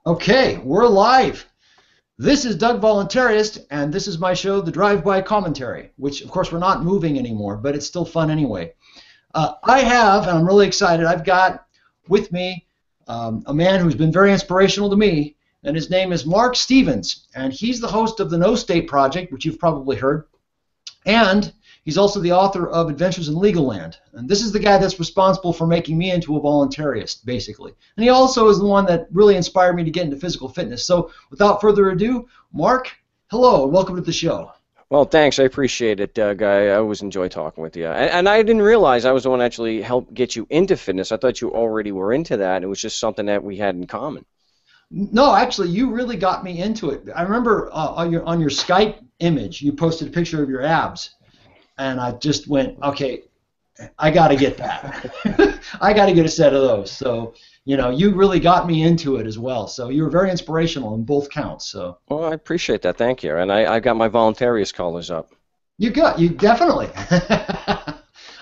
Okay, we're live. This is Doug Voluntaryist, and this is my show, The Drive-By Commentary, which, of course, we're not moving anymore, but it's still fun anyway. I have, and I'm really excited, I've got with me a man who's been very inspirational to me, and his name is Marc Stevens, and he's the host of the No State Project, which you've probably heard, and he's also the author of Adventures in Legal Land. And this is the guy that's responsible for making me into a voluntarist, basically. And he also is the one that really inspired me to get into physical fitness. So without further ado, Marc, hello, and welcome to the show. Well, thanks. I appreciate it, Doug. I always enjoy talking with you. And I didn't realize I was the one that actually helped get you into fitness. I thought you already were into that, and it was just something that we had in common. No, actually, you really got me into it. I remember on your Skype image, you posted a picture of your abs. And I just went, okay, I got to get that. I got to get a set of those. So, you really got me into it as well. So you were very inspirational in both counts. So. Well, I appreciate that. Thank you. And I got my voluntarist colors up. You definitely. I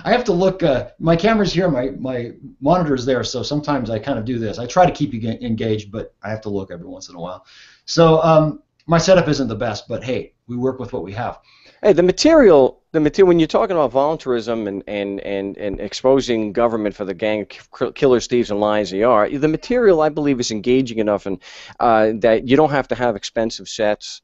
have to look. My camera's here. My monitor's there. So sometimes I kind of do this. I try to keep you engaged, but I have to look every once in a while. So my setup isn't the best, but hey, we work with what we have. Hey, the material. When you're talking about voluntarism and exposing government for the gang of killers, thieves, and liars they are, the material I believe is engaging enough, and that you don't have to have expensive sets,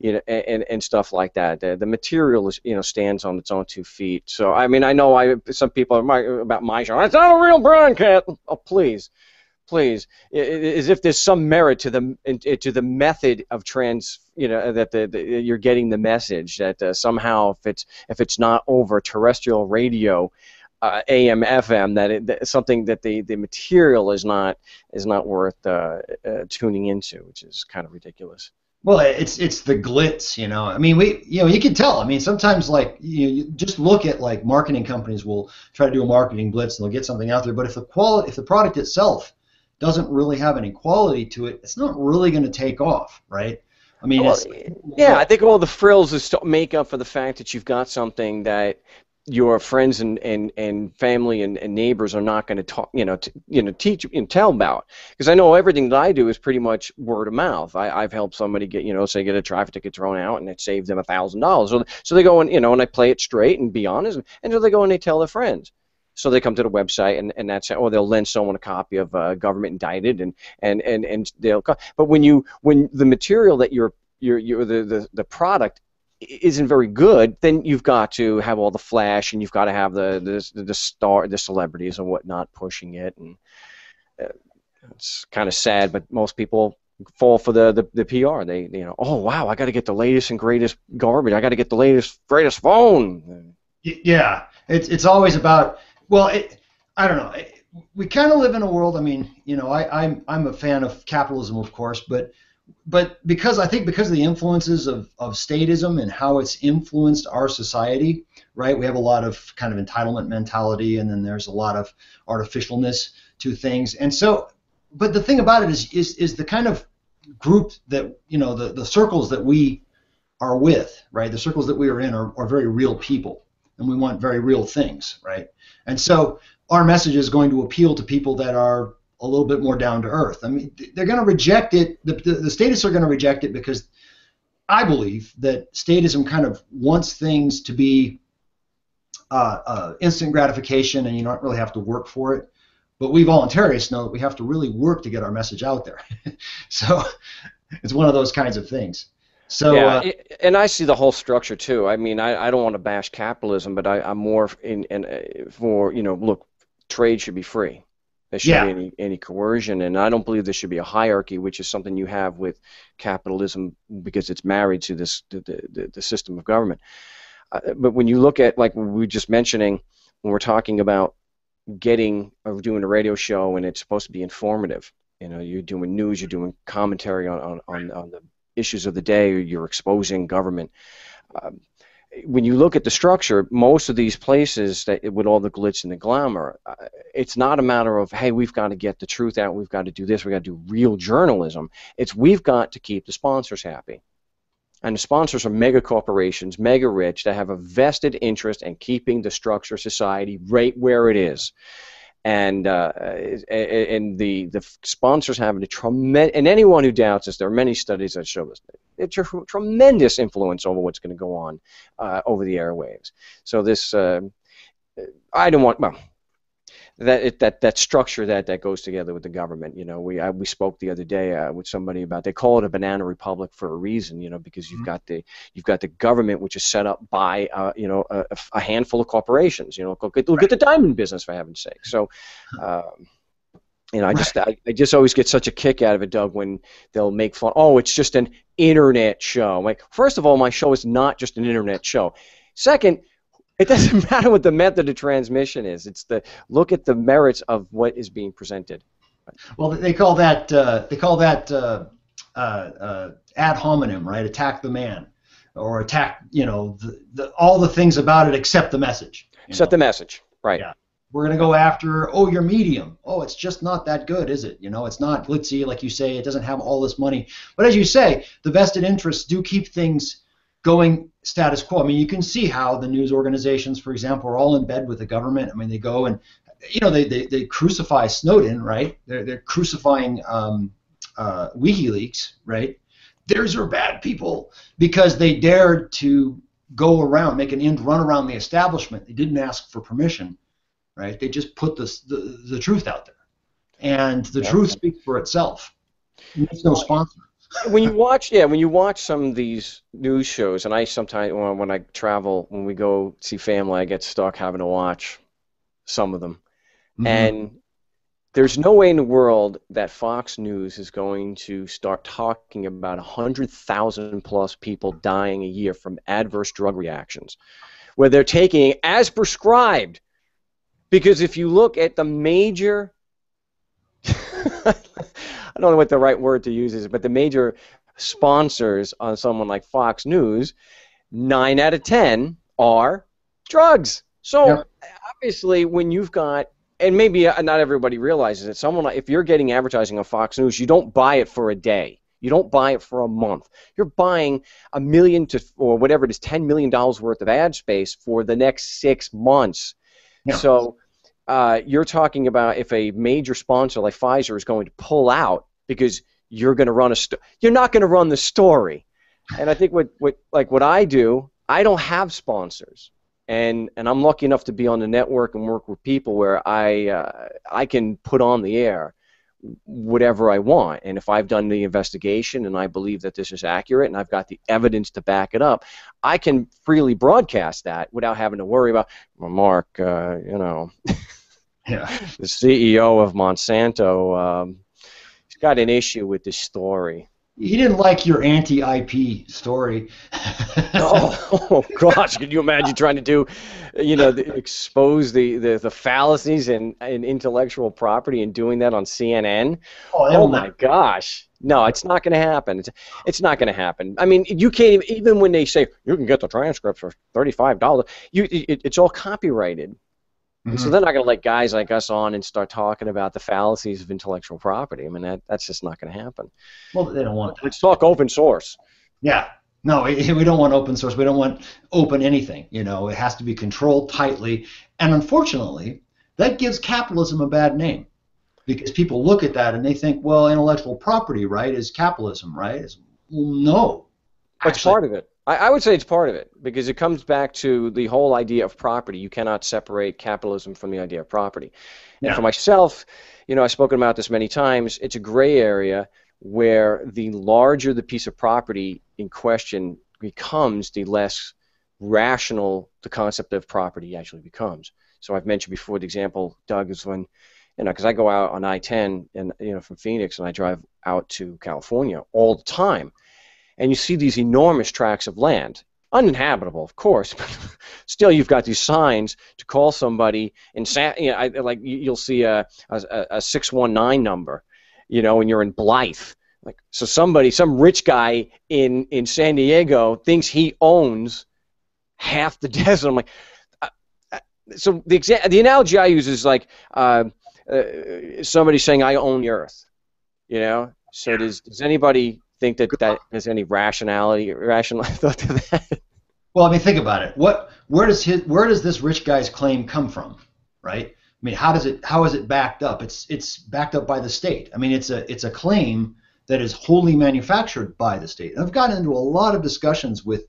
and stuff like that. The material is, stands on its own 2 feet. So I mean, I know some people are about my show. It's not a real broadcast. Oh, please. As if there's some merit to the method of that you're getting the message that somehow if it's not over terrestrial radio, AM, FM, that something that the material is not worth tuning into, which is kind of ridiculous. Well, it's the glitz, I mean, you can tell. I mean, sometimes you just look at marketing companies will try to do a marketing blitz and they'll get something out there, but if the product itself doesn't really have any quality to it, it's not really going to take off, right? I mean, I think all the frills is to make up for the fact that you've got something that your friends and family and neighbors are not going to talk, teach and tell about. Because I know everything that I do is pretty much word of mouth. I've helped somebody get, say, get a traffic ticket thrown out, and it saved them $1,000. So they go and I play it straight and be honest, and so they go and they tell their friends. So they come to the website and that's, or they'll lend someone a copy of Government Indicted and they'll. But when the material that the product isn't very good, then you've got to have all the flash and you've got to have the celebrities and whatnot pushing it, and it's kind of sad. But most people fall for the PR. They oh wow, I got to get the latest and greatest garbage. I got to get the latest greatest phone. Yeah, it's always about. Well, I don't know. We kind of live in a world. I mean, I'm a fan of capitalism, of course, but because of the influences of statism and how it's influenced our society, right? We have a lot of kind of entitlement mentality, and then there's a lot of artificialness to things. And so, but the thing about it is the kind of group that the circles that we are with, right? The circles that we are in are very real people. And we want very real things, right? And so our message is going to appeal to people that are a little bit more down to earth. I mean, they're going to reject it. The statists are going to reject it because I believe that statism kind of wants things to be instant gratification, and you don't really have to work for it. But we voluntarists know that we have to really work to get our message out there. So it's one of those kinds of things. So, yeah, and I see the whole structure too. I mean, I don't want to bash capitalism, but I'm more for look, trade should be free. There shouldn't be any coercion, and I don't believe there should be a hierarchy, which is something you have with capitalism because it's married to the system of government. But when you look at, like we were just mentioning, when we're talking about doing a radio show and it's supposed to be informative, you're doing news, you're doing commentary on the issues of the day, you're exposing government. When you look at the structure, most of these places with all the glitz and the glamour, it's not a matter of, hey, we've got to get the truth out, we've got to do this, we've got to do real journalism. It's we've got to keep the sponsors happy. And the sponsors are mega corporations, mega rich, that have a vested interest in keeping the structure of society right where it is. and the sponsors having a tremendous, and anyone who doubts this, there are many studies that show this. It's a tremendous influence over what's going to go on over the airwaves. So this, I don't want, well, that structure that goes together with the government. You know, we spoke the other day with somebody about, they call it a banana republic for a reason. You know, because you've got the government, which is set up by you know, a handful of corporations. You know, look at the diamond business, for heaven's sake. So. You know, I just always get such a kick out of it, Doug, when they'll make fun. Oh, it's just an internet show. I'm like, first of all, my show is not just an internet show. Second, it doesn't matter what the method of transmission is. It's the look at the merits of what is being presented. Well, they call that ad hominem, right? Attack the man, or attack, you know, all the things about it except the message. Except the message, right? Yeah. We're going to go after, oh, your medium. Oh, it's just not that good, is it? You know, it's not glitzy, like you say. It doesn't have all this money. But as you say, the vested interests do keep things going status quo. I mean, you can see how the news organizations, for example, are all in bed with the government. I mean, they go and, you know, they crucify Snowden, right? They're crucifying WikiLeaks, right? Those are bad people because they dared to go around, make an end run around the establishment. They didn't ask for permission. Right? They just put the truth out there, and the truth speaks for itself. It's no sponsor. When you watch some of these news shows, and I sometimes when I travel, when we go see family, I get stuck having to watch some of them, and there's no way in the world that Fox News is going to start talking about 100,000 plus people dying a year from adverse drug reactions, where they're taking as prescribed. Because if you look at the major, I don't know what the right word to use is, but the major sponsors on someone like Fox News, 9 out of 10 are drugs. So obviously when you've got, and maybe not everybody realizes it, if you're getting advertising on Fox News, you don't buy it for a day. You don't buy it for a month. You're buying $1 million or whatever it is, $10 million worth of ad space for the next 6 months. Yeah. So you're talking about if a major sponsor like Pfizer is going to pull out because you're going to run you're not going to run the story. And I think what I do, I don't have sponsors, and I'm lucky enough to be on the network and work with people where I can put on the air whatever I want. And if I've done the investigation and I believe that this is accurate and I've got the evidence to back it up, I can freely broadcast that without having to worry about, well, Mark, you know, the CEO of Monsanto, he's got an issue with this story. He didn't like your anti-IP story. oh gosh, can you imagine trying to do, you know, expose the fallacies in intellectual property and doing that on CNN? Oh my gosh. No, it's not going to happen. It's not going to happen. I mean, you can't even when they say you can get the transcripts for $35, it's all copyrighted. And so they're not going to let guys like us on and start talking about the fallacies of intellectual property. I mean, that's just not going to happen. Well, they don't want that. Let's talk open source. Yeah. No, we don't want open source. We don't want open anything. You know, it has to be controlled tightly. And unfortunately, that gives capitalism a bad name because people look at that and they think, well, intellectual property, right, is capitalism, right? Well, no. It's part of it. I would say it's part of it because it comes back to the whole idea of property. You cannot separate capitalism from the idea of property. Yeah. And for myself, you know, I've spoken about this many times, it's a gray area where the larger the piece of property in question becomes, the less rational the concept of property actually becomes. So I've mentioned before the example, Doug, is when, you know, because I go out on I-10 and, you know, from Phoenix and I drive out to California all the time. And you see these enormous tracts of land, uninhabitable, of course, but still you've got these signs to call somebody, and you know, you'll see a 619 number, you know, and you're in Blythe. Like, so some rich guy in San Diego thinks he owns half the desert. I'm like, so the analogy I use is like somebody saying I own the earth, you know. So does anybody think that there's any rational thought to that? Well, I mean, think about it. Where does this rich guy's claim come from, right? I mean, how is it backed up? It's backed up by the state. I mean, it's a claim that is wholly manufactured by the state. And I've gotten into a lot of discussions with,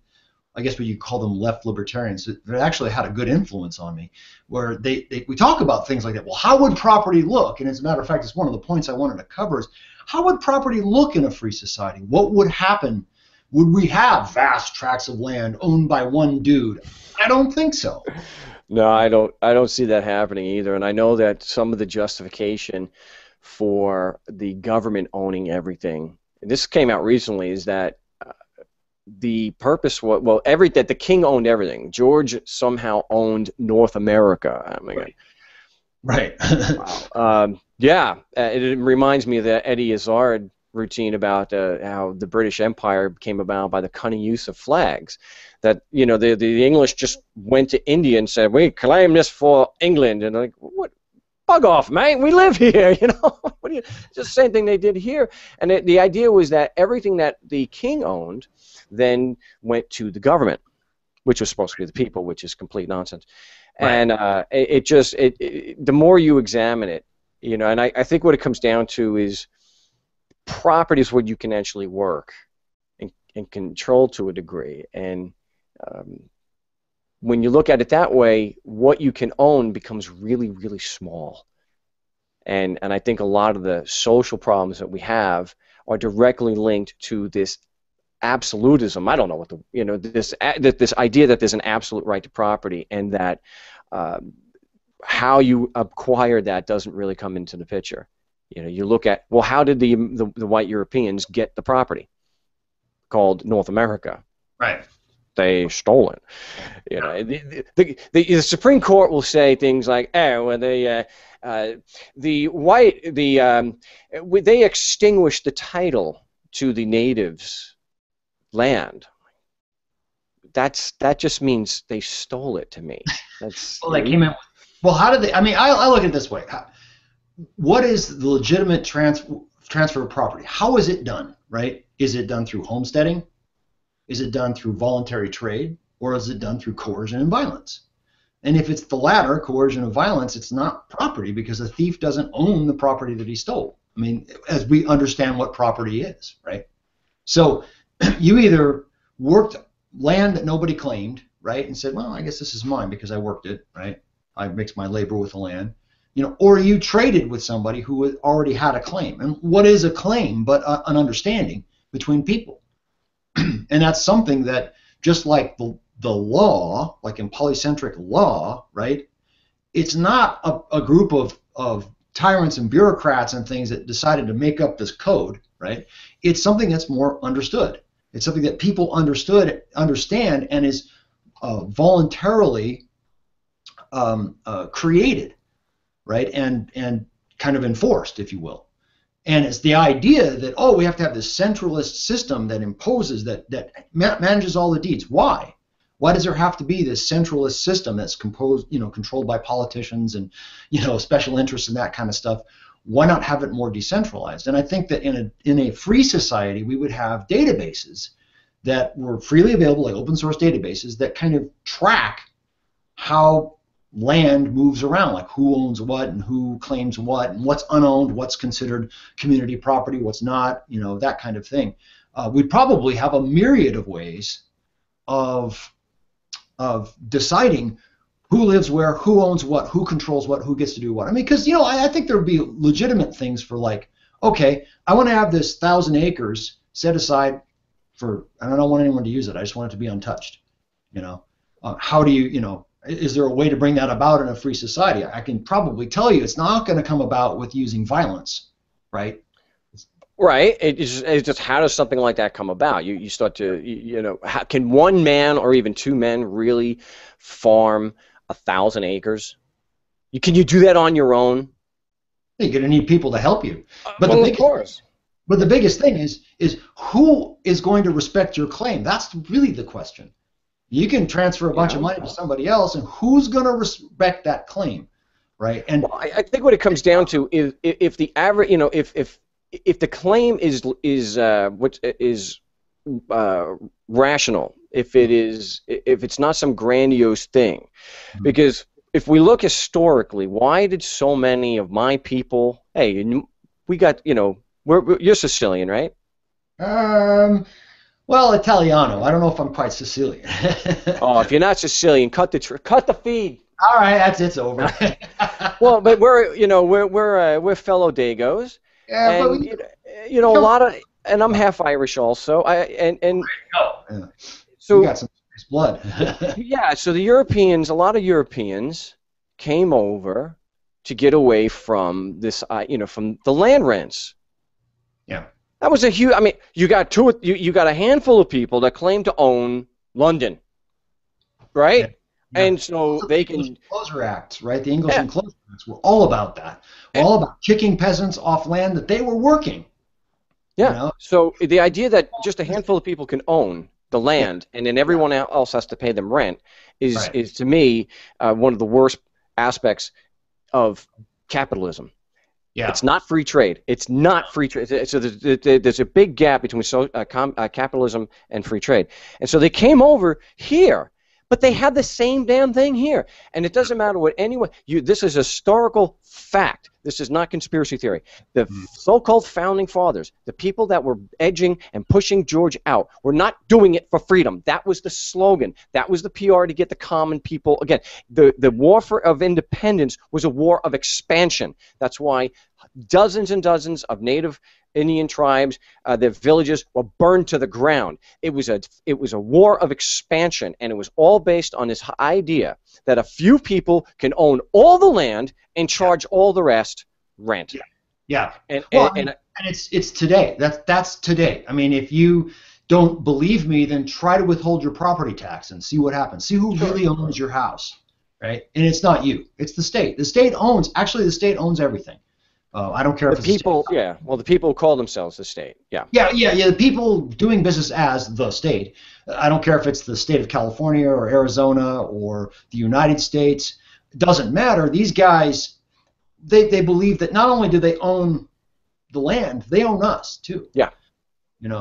I guess what you call them, left libertarians that actually had a good influence on me, where we talk about things like that. Well, how would property look? And as a matter of fact, it's one of the points I wanted to cover is how would property look in a free society? What would happen? Would we have vast tracts of land owned by one dude? I don't think so. No, I don't see that happening either. And I know that some of the justification for the government owning everything, and this came out recently, is that the purpose was, well, that the king owned everything. George somehow owned North America. I mean, right. Wow. Yeah, it reminds me of the Eddie Izzard routine about how the British Empire came about by the cunning use of flags. That, you know, the English just went to India and said, "We claim this for England," and like, what? Bug off, mate. We live here. You know, it's the same thing they did here. And the idea was that everything that the king owned then went to the government, which was supposed to be the people, which is complete nonsense. Right. And the more you examine it, you know, and I think what it comes down to is property is what you can actually work and control to a degree. And when you look at it that way, what you can own becomes really, really small. And I think a lot of the social problems that we have are directly linked to this absolutism. I don't know what this idea that there's an absolute right to property, and that how you acquire that doesn't really come into the picture. You know, you look at, well, how did the white Europeans get the property called North America? Right. They stole it. You know, the Supreme Court will say things like, "Oh, well, they extinguished the title to the natives' land." That just means they stole it to me. That's well, they came in. Well, how did they? I mean, I look at it this way. What is the legitimate transfer of property? How is it done? Right? Is it done through homesteading? Is it done through voluntary trade, or is it done through coercion and violence? And if it's the latter, coercion and violence, it's not property, because a thief doesn't own the property that he stole. I mean, as we understand what property is, right? So you either worked land that nobody claimed, right, and said, well, I guess this is mine because I worked it, right? I mixed my labor with the land, you know, or you traded with somebody who already had a claim. And what is a claim but an understanding between people? And that's something that, just like the law, like in polycentric law, right, it's not a group of tyrants and bureaucrats and things that decided to make up this code, right? It's something that's more understood. It's something that people understand, and is voluntarily created, right, and kind of enforced, if you will. And it's the idea that, oh, we have to have this centralist system that imposes, that manages all the deeds. Why? Why does there have to be this centralist system that's controlled by politicians and, special interests and that kind of stuff? Why not have it more decentralized? And I think that in a free society, we would have databases that were freely available, like open source databases, that kind of track how land moves around, like who owns what and who claims what, and what's unowned, what's considered community property, what's not, that kind of thing. We'd probably have a myriad of ways of deciding who lives where, who owns what, who controls what, who gets to do what. I mean, because, I think there would be legitimate things for, like, okay, I want to have this 1,000 acres set aside for, I don't want anyone to use it, I just want it to be untouched. How do you, is there a way to bring that about in a free society? I can probably tell you it's not going to come about with using violence, right? Right. It's just how does something like that come about? You start to, how, can one man or even two men really farm 1,000 acres? Can you do that on your own? You're going to need people to help you. But of course. But the biggest thing is who is going to respect your claim? That's really the question. You can transfer a bunch of money to somebody else, and who's going to respect that claim, right? And well, I think what it comes down to is if the average, if the claim is rational, if it's not some grandiose thing, because if we look historically, why did so many of my people? Hey, we got you're Sicilian, right? Well, Italiano. I don't know if I'm quite Sicilian. Oh, if you're not Sicilian, cut the feed. All right, it's over. Well, but we're fellow Dagos, Yeah, but and we, a come, lot of, and I'm half Irish also. And yeah. We so got some nice blood. yeah, so a lot of Europeans came over to get away from this, from the land rents. Yeah. That was a huge. I mean, you got a handful of people that claim to own London, Yeah. right? Yeah. And so Also, the they English can, Enclosure Acts, right? The English yeah, Enclosure Acts were all about that. eh, All about kicking peasants off land that they were working. You yeah. know? So the idea that just a handful of people can own the Yeah. land and then Yeah. everyone else has to pay them rent is Right. is to me one of the worst aspects of capitalism. Yeah. It's not free trade. It's not free trade. So there's a big gap between capitalism and free trade. And so they came over here, but they had the same damn thing here. And it doesn't matter what anyone. This is historical fact. This is not conspiracy theory. The so-called founding fathers, the people that were edging and pushing George out, were not doing it for freedom. That was the slogan. That was the PR to get the common people. Again, the war of independence was a war of expansion. That's why dozens and dozens of native Indian tribes, their villages were burned to the ground. It was a war of expansion, and it was all based on this idea that a few people can own all the land and charge all the rest rent. Yeah. Yeah. And Well, and and it's today. That's today. I mean, if you don't believe me, then try to withhold your property tax and see what happens. See who really owns your house, right? And it's not you. It's the state. The state owns. Actually, the state owns everything. I don't care if the it's people, yeah. Well, the people who call themselves the state, yeah. Yeah. The people doing business as the state. I don't care if it's the state of California or Arizona or the United States. It doesn't matter. These guys, they believe that not only do they own the land, they own us too. Yeah. And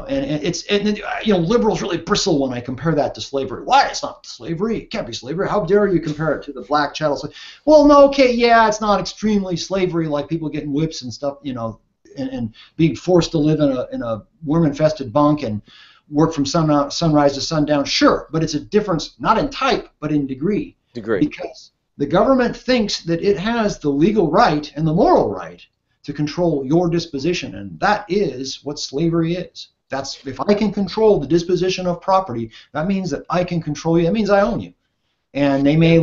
liberals really bristle when I compare that to slavery. Why? It's not slavery. It can't be slavery. How dare you compare it to the black chattel slave? Well, no, okay, yeah, it's not extremely slavery like people getting whips and stuff, and being forced to live in a worm-infested bunk and work from sunrise to sundown. Sure, but it's a difference not in type but in degree. Because the government thinks that it has the legal right and the moral right to control your disposition, and that is what slavery is. That's if I can control the disposition of property, that means that I can control you. That means I own you. And they may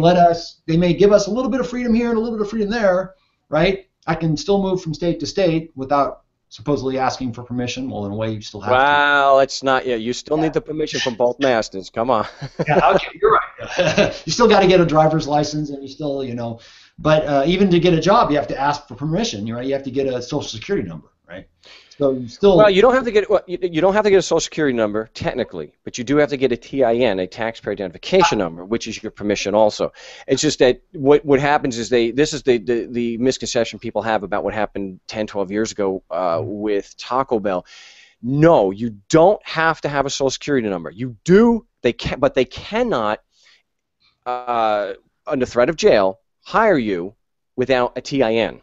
give us a little bit of freedom here and a little bit of freedom there, right? I can still move from state to state without supposedly asking for permission. Well, in a way, you still have to. Well, it's not. Yeah, you still need the permission from both masters. Come on. Yeah, okay, you're right. You still got to get a driver's license, and you still, But even to get a job, you have to ask for permission. Right? You have to get a social security number, right? So you still. Well, you don't have to get you don't have to get a social security number technically, but you do have to get a TIN, a taxpayer identification number, which is your permission also. It's just that what happens is this is the misconception people have about what happened 10, 12 years ago with Taco Bell. No, you don't have to have a social security number. You do. But they cannot, under threat of jail, hire you without a TIN.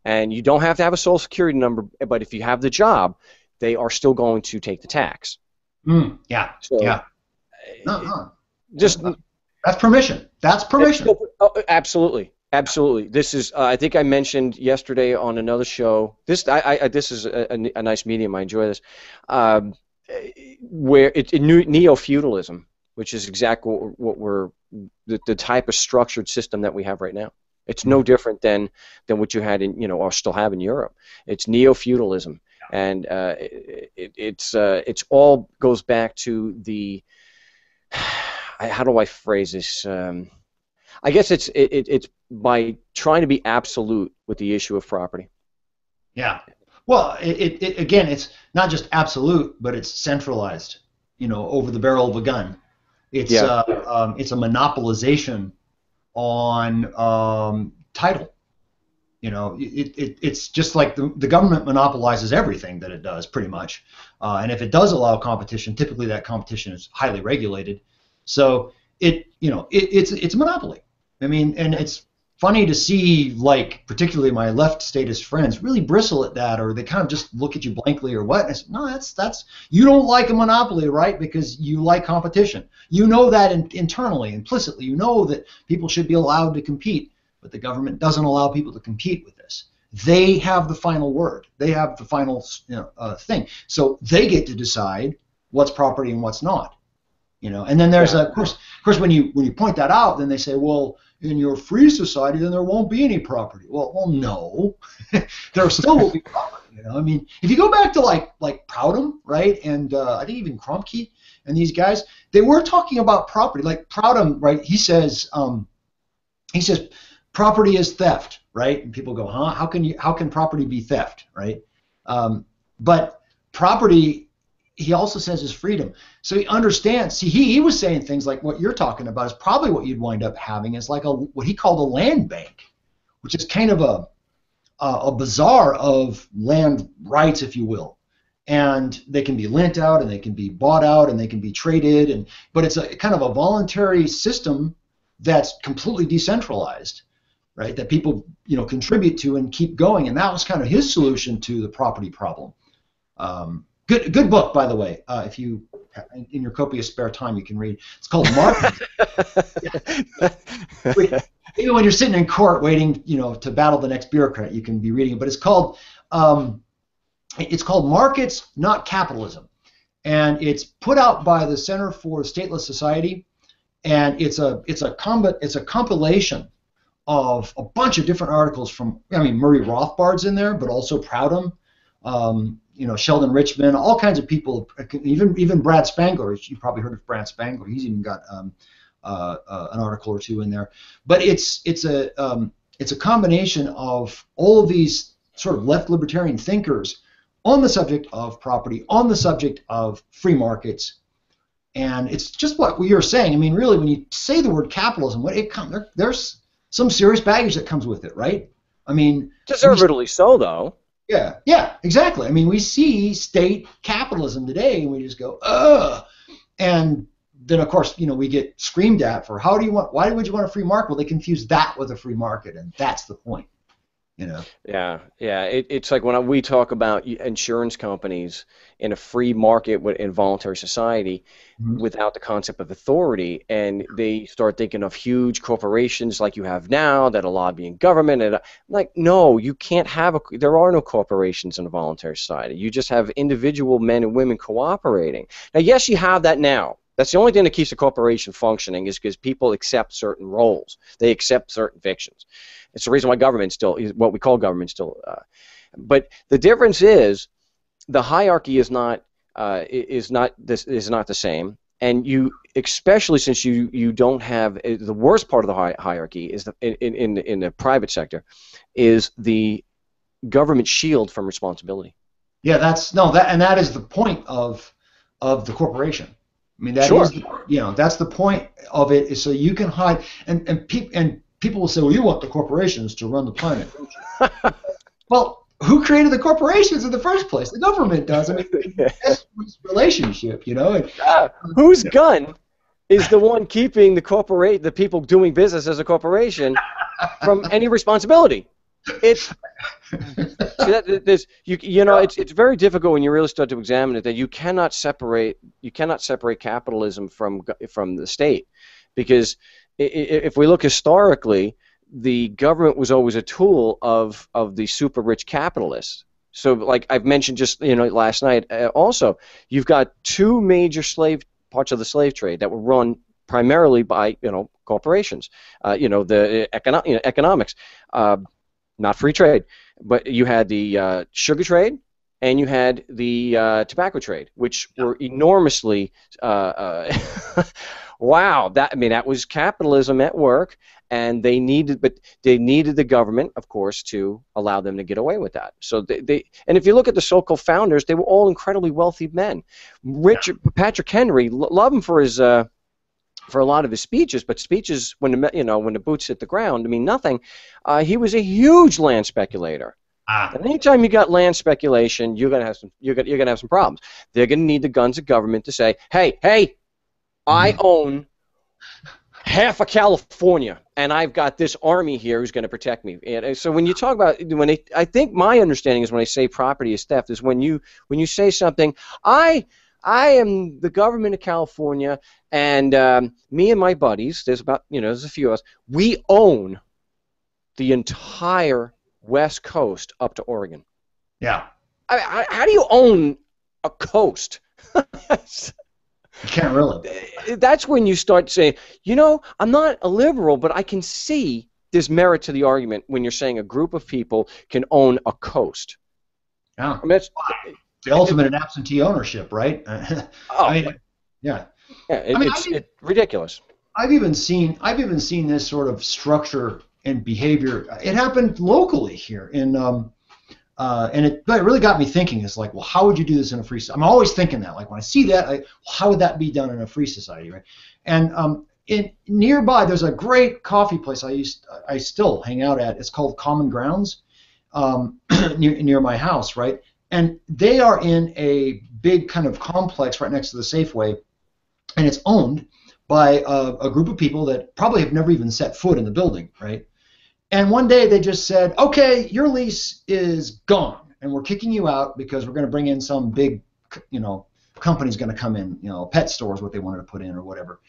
And you don't have to have a social security number, but if you have the job, they are still going to take the tax. Yeah. So, yeah. Just that's permission. That's permission. Absolutely. Absolutely. This is. I think I mentioned yesterday on another show. This is a nice medium. I enjoy this. Where it's neo-feudalism, which is exactly what we're the type of structured system that we have right now. It's no different than what you had in or still have in Europe. It's neo-feudalism, and it's all goes back to the how do I phrase this? I guess it's by trying to be absolute with the issue of property. Yeah. Well, again, it's not just absolute, but it's centralized. Over the barrel of a gun. It's a monopolization on title. It's just like the government monopolizes everything that it does, pretty much. And if it does allow competition, typically that competition is highly regulated. So it's a monopoly. I mean, and it's funny to see, like, particularly my left statist friends really bristle at that, or they kind of just look at you blankly or what. And I said, no, that's you don't like a monopoly, right? Because you like competition. You know that internally, implicitly, you know that people should be allowed to compete, but the government doesn't allow people to compete with this. They have the final word. They have the final thing. So they get to decide what's property and what's not. And then there's of course when you point that out, then they say, well, in your free society, then there won't be any property. Well, no, there still will be property. I mean, if you go back to like Proudhon, right, and I think even Kromke and these guys, they were talking about property. Like Proudhon, right? He says property is theft, right? And people go, huh? How can property be theft, right? But property, he also says, is freedom. So he understands. See, he was saying things like what you're talking about is probably what you'd wind up having is like what he called a land bank, which is kind of a bazaar of land rights, if you will. And they can be lent out, and they can be bought out, and they can be traded. But it's a kind of a voluntary system that's completely decentralized, right? That people contribute to and keep going. And that was kind of his solution to the property problem. Good book, by the way. If you, in your copious spare time, you can read. It's called Marc. Even when you're sitting in court waiting, to battle the next bureaucrat, you can be reading it. But it's called Markets, Not Capitalism, and it's put out by the Center for Stateless Society, and it's a compilation of a bunch of different articles from. I mean, Murray Rothbard's in there, but also Proudhon. Sheldon Richman, all kinds of people, even Brad Spangler. You've probably heard of Brad Spangler. He's even got an article or two in there. But it's a combination of all of these sort of left libertarian thinkers on the subject of property, on the subject of free markets, and it's just what you're saying. I mean, really, when you say the word capitalism, there's some serious baggage that comes with it, right? I mean, deservedly so, though. Yeah, exactly. I mean, we see state capitalism today, and we just go, ugh. And then, of course, we get screamed at for why would you want a free market? Well, they confuse that with a free market, and that's the point. Yeah. It's like when we talk about insurance companies in a free market in voluntary society, without the concept of authority, and they start thinking of huge corporations like you have now that are lobbying government, and like, no, you can't have there are no corporations in a voluntary society. You just have individual men and women cooperating. Now, yes, you have that now. That's the only thing that keeps a corporation functioning, is because people accept certain roles. They accept certain fictions. It's the reason why government still, what we call government still. But the difference is the hierarchy is not the same, and you, especially since you don't have the worst part of the hierarchy is in the private sector, is the government shield from responsibility. Yeah, that is the point of the corporation. I mean, that is that's the point of it, is so you can hide and people will say, well, you want the corporations to run the planet, don't you? Well, who created the corporations in the first place? The government does. I mean, that's relationship, Whose gun is the one keeping the people doing business as a corporation from any responsibility? It's it's very difficult when you really start to examine it, that you cannot separate capitalism from the state, because if we look historically, the government was always a tool of the super rich capitalists. So, like I've mentioned just last night, also you've got two major parts of the slave trade that were run primarily by corporations. The economics, not free trade, but you had the sugar trade and you had the tobacco trade, which were enormously. Wow, that was capitalism at work, and they needed the government, of course, to allow them to get away with that. So and if you look at the so-called founders, they were all incredibly wealthy men. Patrick Henry, love him for his for a lot of his speeches, but speeches when the boots hit the ground, mean nothing. He was a huge land speculator. And anytime you got land speculation, you're gonna have some problems. They're gonna need the guns of government to say, hey. I own half of California, and I've got this army here who's going to protect me. And so when you talk about I think my understanding is when I say property is theft is when you say something, I am the government of California, and me and my buddies, there's a few of us, we own the entire West Coast up to Oregon. Yeah. How do you own a coast? You can't really. That's when you start saying, I'm not a liberal, but I can see there's merit to the argument when you're saying a group of people can own a coast. Yeah. I mean, that's the ultimate in absentee ownership, right? I mean, yeah. It's ridiculous. I've even seen this sort of structure and behavior. It happened locally here and it really got me thinking. It's like, well, how would you do this in a free society? I'm always thinking that. Like when I see that, how would that be done in a free society, right? And nearby, there's a great coffee place I still hang out at. It's called Common Grounds, near my house, right? And they are in a big kind of complex right next to the Safeway, and it's owned by a group of people that probably have never even set foot in the building, right? And one day they just said, okay, your lease is gone, and we're kicking you out because we're going to bring in some big, company's going to come in, pet store is what they wanted to put in or whatever.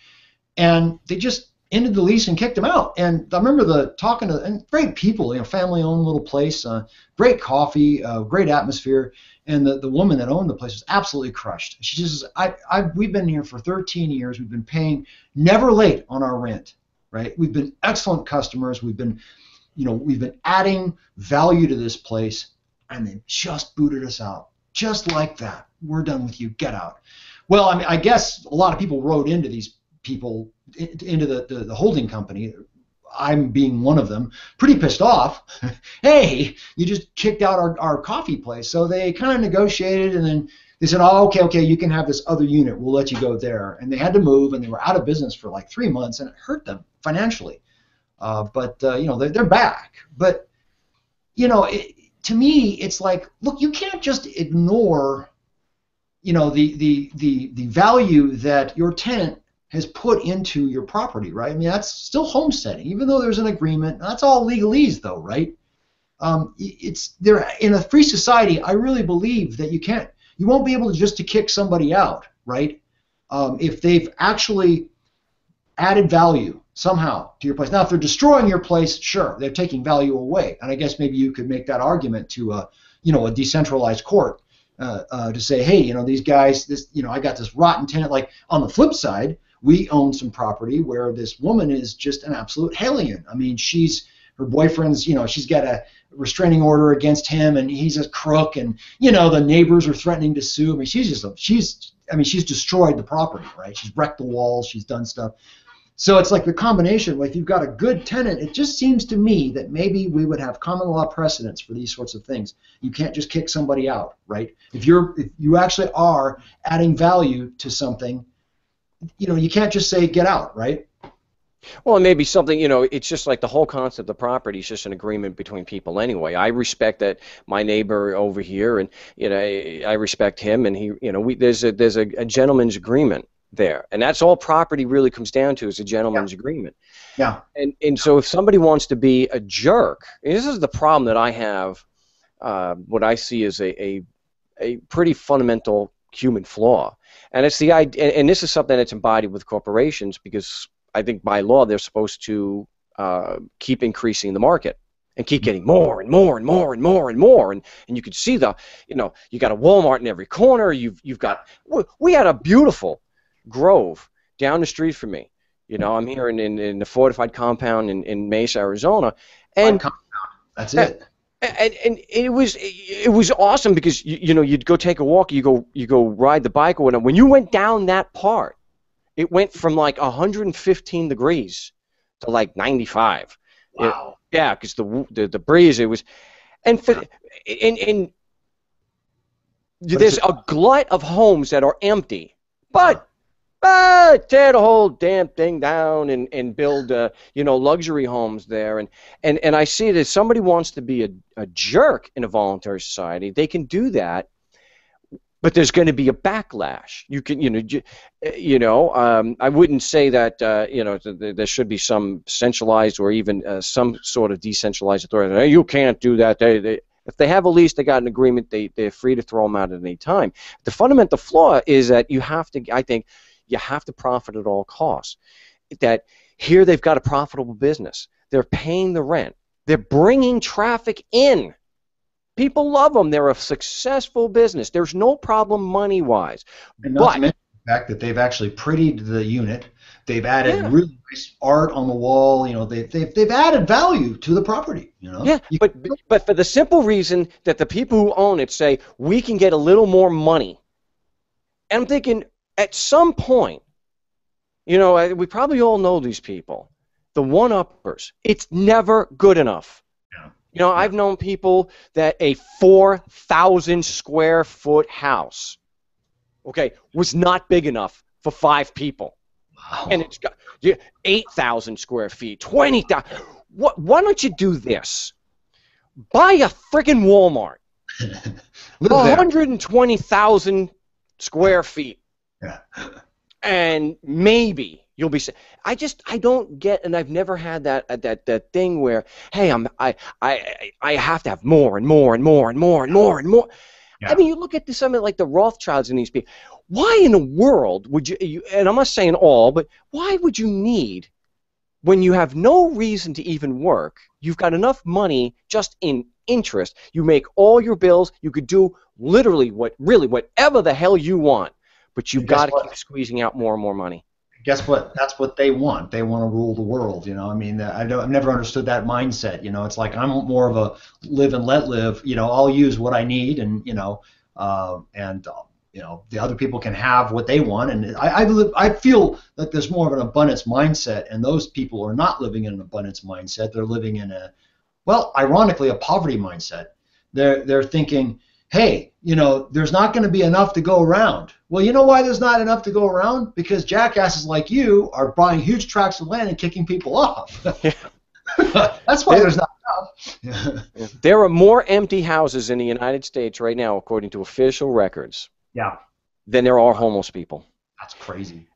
And they just ended the lease and kicked them out. And I remember talking to and great people, family-owned little place, great coffee, great atmosphere. And the woman that owned the place was absolutely crushed. She just says, we've been here for 13 years. We've been paying never late on our rent, right? We've been excellent customers. We've been adding value to this place, and they just booted us out. Just like that. We're done with you. Get out. Well, I mean, I guess a lot of people wrote into these people, into the holding company. I'm being one of them, pretty pissed off. Hey, you just kicked out our coffee place. So they kind of negotiated, and then they said, oh, okay, you can have this other unit. We'll let you go there. And they had to move, and they were out of business for like 3 months, and it hurt them financially. But they're back. But, to me, it's like, look, you can't just ignore, the value that your tenant has put into your property, right? I mean, that's still homesteading, even though there's an agreement. That's all legalese, though, right? It's there in a free society. I really believe that you won't be able to kick somebody out, right? If they've actually added value somehow to your place. Now, if they're destroying your place, sure, they're taking value away, and I guess maybe you could make that argument to a decentralized court to say, hey, these guys, I got this rotten tenant. Like on the flip side, we own some property where this woman is just an absolute hellion. I mean, her boyfriend's, she's got a restraining order against him, and he's a crook, and the neighbors are threatening to sue. I mean, she's destroyed the property, right? She's wrecked the walls, she's done stuff. So it's like the combination. Like if you've got a good tenant, it just seems to me that maybe we would have common law precedents for these sorts of things. You can't just kick somebody out, right? If you actually are adding value to something, you can't just say get out, right? Well, it may be something, it's just like the whole concept of property is just an agreement between people anyway. I respect that my neighbor over here, and I respect him, and he, there's a gentleman's agreement there, and that's all property really comes down to, is a gentleman's agreement. Yeah. And so if somebody wants to be a jerk, and this is the problem that I have, what I see as a pretty fundamental human flaw, and it's the idea, and this is something that's embodied with corporations, because I think by law they're supposed to keep increasing the market and keep getting more and more and more and more and more, and you can see you got a Walmart in every corner. You've got, we had a beautiful grove down the street from me. I'm here in the fortified compound in Mesa, Arizona, and that's it. And it was awesome because you'd go take a walk, you go ride the bike or whatever. When you went down that part, it went from like 115 degrees to like 95. Wow. Because the breeze, it was, and there's a glut of homes that are empty, but tear the whole damn thing down and build luxury homes there, and I see that if somebody wants to be a jerk in a voluntary society, they can do that but there's going to be a backlash. You can, I wouldn't say that, there should be some centralized or even some sort of decentralized authority. Hey, you can't do that. If they have a lease, they got an agreement, they're free to throw them out at any time. The fundamental flaw is that I think you have to profit at all costs. That here they've got a profitable business. They're paying the rent. They're bringing traffic in. People love them. They're a successful business. There's no problem money-wise. And not to mention the fact that they've actually prettied the unit. They've added really nice art on the wall. They've added value to the property. Yeah, but for the simple reason that the people who own it say we can get a little more money. And I'm thinking at some point, we probably all know these people, the one-uppers. It's never good enough. I've known people that a 4,000 square foot house, was not big enough for 5 people. Wow. And it's got 8,000 square feet, 20,000. Why don't you do this? Buy a friggin' Walmart. 120,000 square feet. Yeah. And maybe you'll be. I don't get, and I've never had that thing where, hey, I have to have more and more and more and more and more and more. Yeah. I mean, you look at something like the Rothschilds and these people. Why in the world would you? And I'm not saying all, but why would you need, when you have no reason to even work? You've got enough money just in interest. You make all your bills. You could do literally whatever the hell you want. But you've got to keep squeezing out more and more money. Guess what? That's what they want. They want to rule the world. I mean, I've never understood that mindset. It's like I'm more of a live and let live. I'll use what I need, and the other people can have what they want. And I feel that there's more of an abundance mindset, and those people are not living in an abundance mindset. They're living in ironically, a poverty mindset. They're thinking, hey, there's not going to be enough to go around. Well, you know why there's not enough to go around? Because jackasses like you are buying huge tracts of land and kicking people off. That's why there's not enough. There are more empty houses in the United States right now, according to official records, than there are homeless people. That's crazy.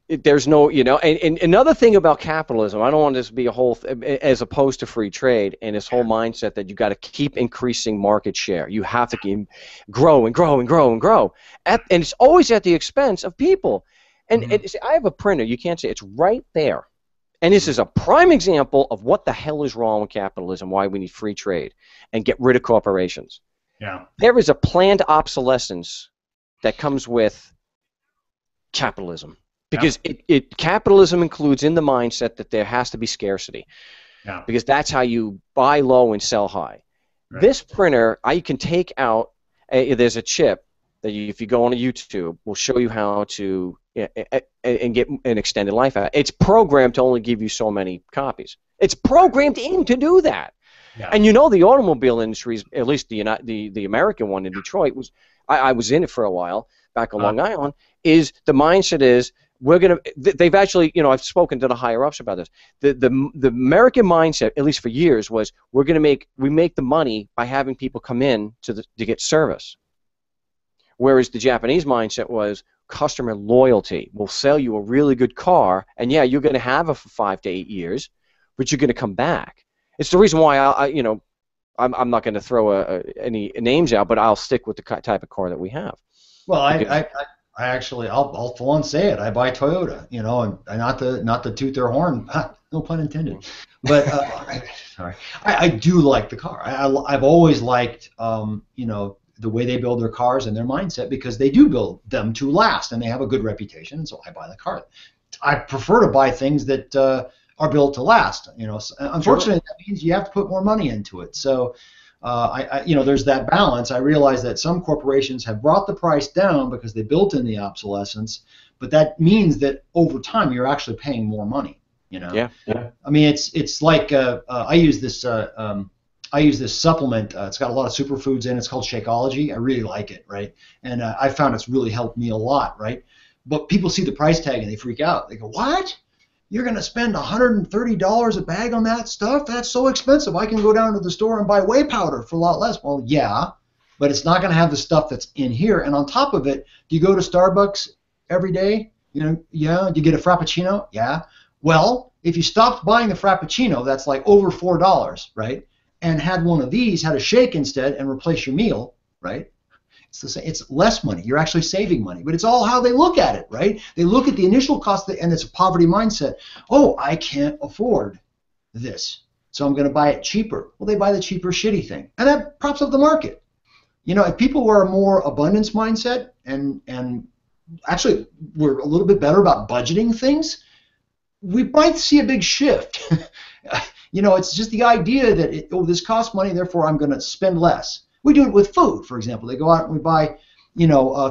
There's no, and another thing about capitalism, I don't want this to be a whole, as opposed to free trade, and this whole mindset that you got to keep increasing market share. You have to keep grow and grow and grow and grow, and it's always at the expense of people. And I have a printer. You can't see it's right there, and this is a prime example of what the hell is wrong with capitalism. Why we need free trade and get rid of corporations. Yeah, there is a planned obsolescence that comes with capitalism. Because capitalism includes in the mindset that there has to be scarcity. Yeah. Because that's how you buy low and sell high. Right. This printer, I can take out, there's a chip that if you go on YouTube, will show you how to and get an extended life out. It's programmed to only give you so many copies. It's programmed in to do that. Yeah. And the automobile industry, at least the American one in Detroit, I was in it for a while, back on Long Island, the mindset is, they've actually, I've spoken to the higher ups about this. The American mindset, at least for years, was we make the money by having people come in to get service. Whereas the Japanese mindset was customer loyalty. We'll sell you a really good car, and you're going to have it for 5 to 8 years, but you're going to come back. It's the reason why I'm not going to throw any names out, but I'll stick with the type of car that we have. Well, I actually, I'll full on say it. I buy Toyota, and not to toot their horn, no pun intended. But sorry, I do like the car. I've always liked, the way they build their cars and their mindset, because they do build them to last, and they have a good reputation, and so I buy the car. I prefer to buy things that are built to last. Unfortunately, that means you have to put more money into it. So. There's that balance. I realize that some corporations have brought the price down because they built in the obsolescence, but that means that over time you're actually paying more money. Yeah. I mean, it's like I use this supplement. It's got a lot of superfoods in it. It's called Shakeology. I really like it, right? And I found it's really helped me a lot, right? But people see the price tag and they freak out. They go, "What? you're going to spend $130 a bag on that stuff? That's so expensive. I can go down to the store and buy whey powder for a lot less. Well, yeah, but it's not going to have the stuff that's in here. And on top of it, do you go to Starbucks every day? Yeah. Do you get a Frappuccino? Yeah. Well, if you stopped buying the Frappuccino, that's like over $4, right? And had one of these, had a shake instead, and replace your meal, right? It's the same. It's less money. You're actually saving money, but it's all how they look at it, right? They look at the initial cost, and it's a poverty mindset. Oh, I can't afford this, so I'm going to buy it cheaper. Well, they buy the cheaper, shitty thing, and that props up the market. If people were a more abundance mindset and actually we're a little bit better about budgeting things, we might see a big shift. It's just the idea that this costs money, therefore I'm going to spend less. We do it with food, for example. They go out and we buy,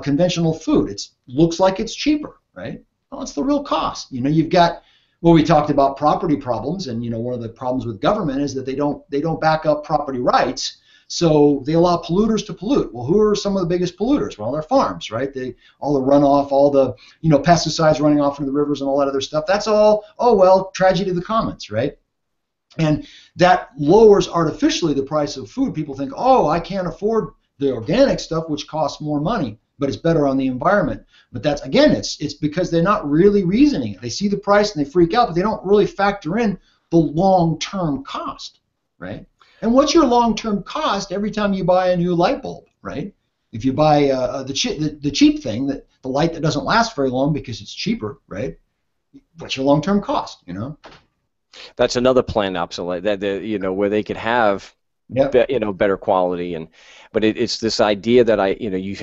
conventional food. It looks like it's cheaper, right? Well, it's the real cost. You've got, well, we talked about property problems, and one of the problems with government is that they don't back up property rights, so they allow polluters to pollute. Well, who are some of the biggest polluters? Well, they're farms, right? All the runoff, all the pesticides running off into the rivers and all that other stuff. That's all. Oh well, tragedy of the commons, right? And that lowers artificially the price of food. People think, oh, I can't afford the organic stuff, which costs more money, but it's better on the environment. But that's, again, it's because they're not really reasoning it. They see the price and they freak out, but they don't really factor in the long-term cost, right? And what's your long-term cost every time you buy a new light bulb, right? If you buy the cheap thing, the light that doesn't last very long because it's cheaper, right? What's your long-term cost, That's another planned obsolete that where they could have better quality, but it's this idea that you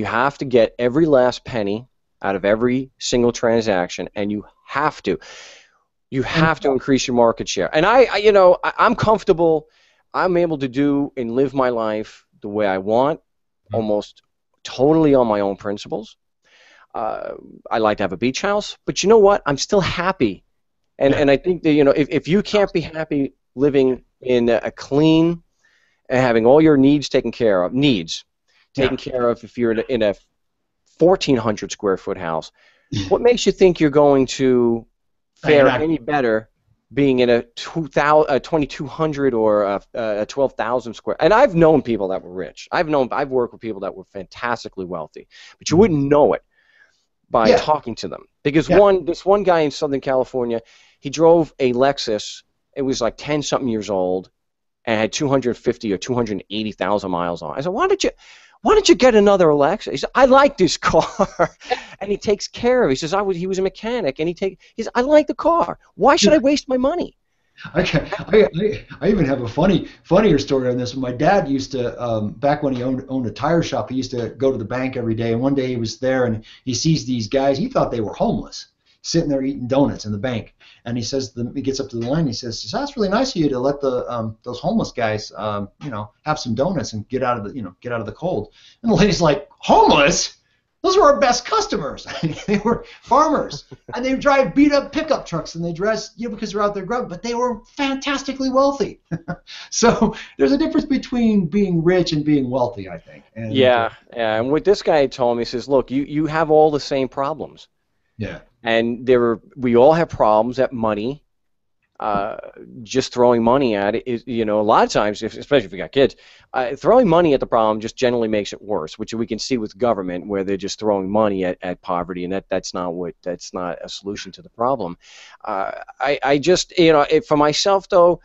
have to get every last penny out of every single transaction, and you have to increase your market share. And I'm comfortable. I'm able to do and live my life the way I want, almost totally on my own principles. I like to have a beach house, but you know what? I'm still happy. And I think that if you can't be happy living in a clean and having all your needs taken care of, if you're in a 1,400 square foot house, what makes you think you're going to fare any better being in a 2,200 or a 12,000 square? And I've known people that were rich. I've worked with people that were fantastically wealthy, but you wouldn't know it by talking to them. Because this one guy in Southern California, he drove a Lexus. It was like 10-something years old and had 250 or 280,000 miles on. I said, why don't you get another Lexus? He said, I like this car, and he takes care of it. He says, he was a mechanic, and he says, I like the car. Why should I waste my money? I even have a funnier story on this. My dad used to, back when he owned a tire shop, he used to go to the bank every day. And one day he was there and he sees these guys. He thought they were homeless, sitting there eating donuts in the bank. And he says, he gets up to the line. And he says, "That's really nice of you to let those homeless guys, have some donuts and get out of the cold." And the lady's like, "Homeless? Those were our best customers." They were farmers, and they drive beat-up pickup trucks, and they dress, because they're out there grubbing, but they were fantastically wealthy. So there's a difference between being rich and being wealthy, I think. And, And what this guy told me, he says, look, you have all the same problems. Yeah. And we all have problems at money. Just throwing money at it is, a lot of times, especially if you got kids, throwing money at the problem just generally makes it worse, which we can see with government, where they're just throwing money at poverty, and that's not a solution to the problem. I just, for myself though,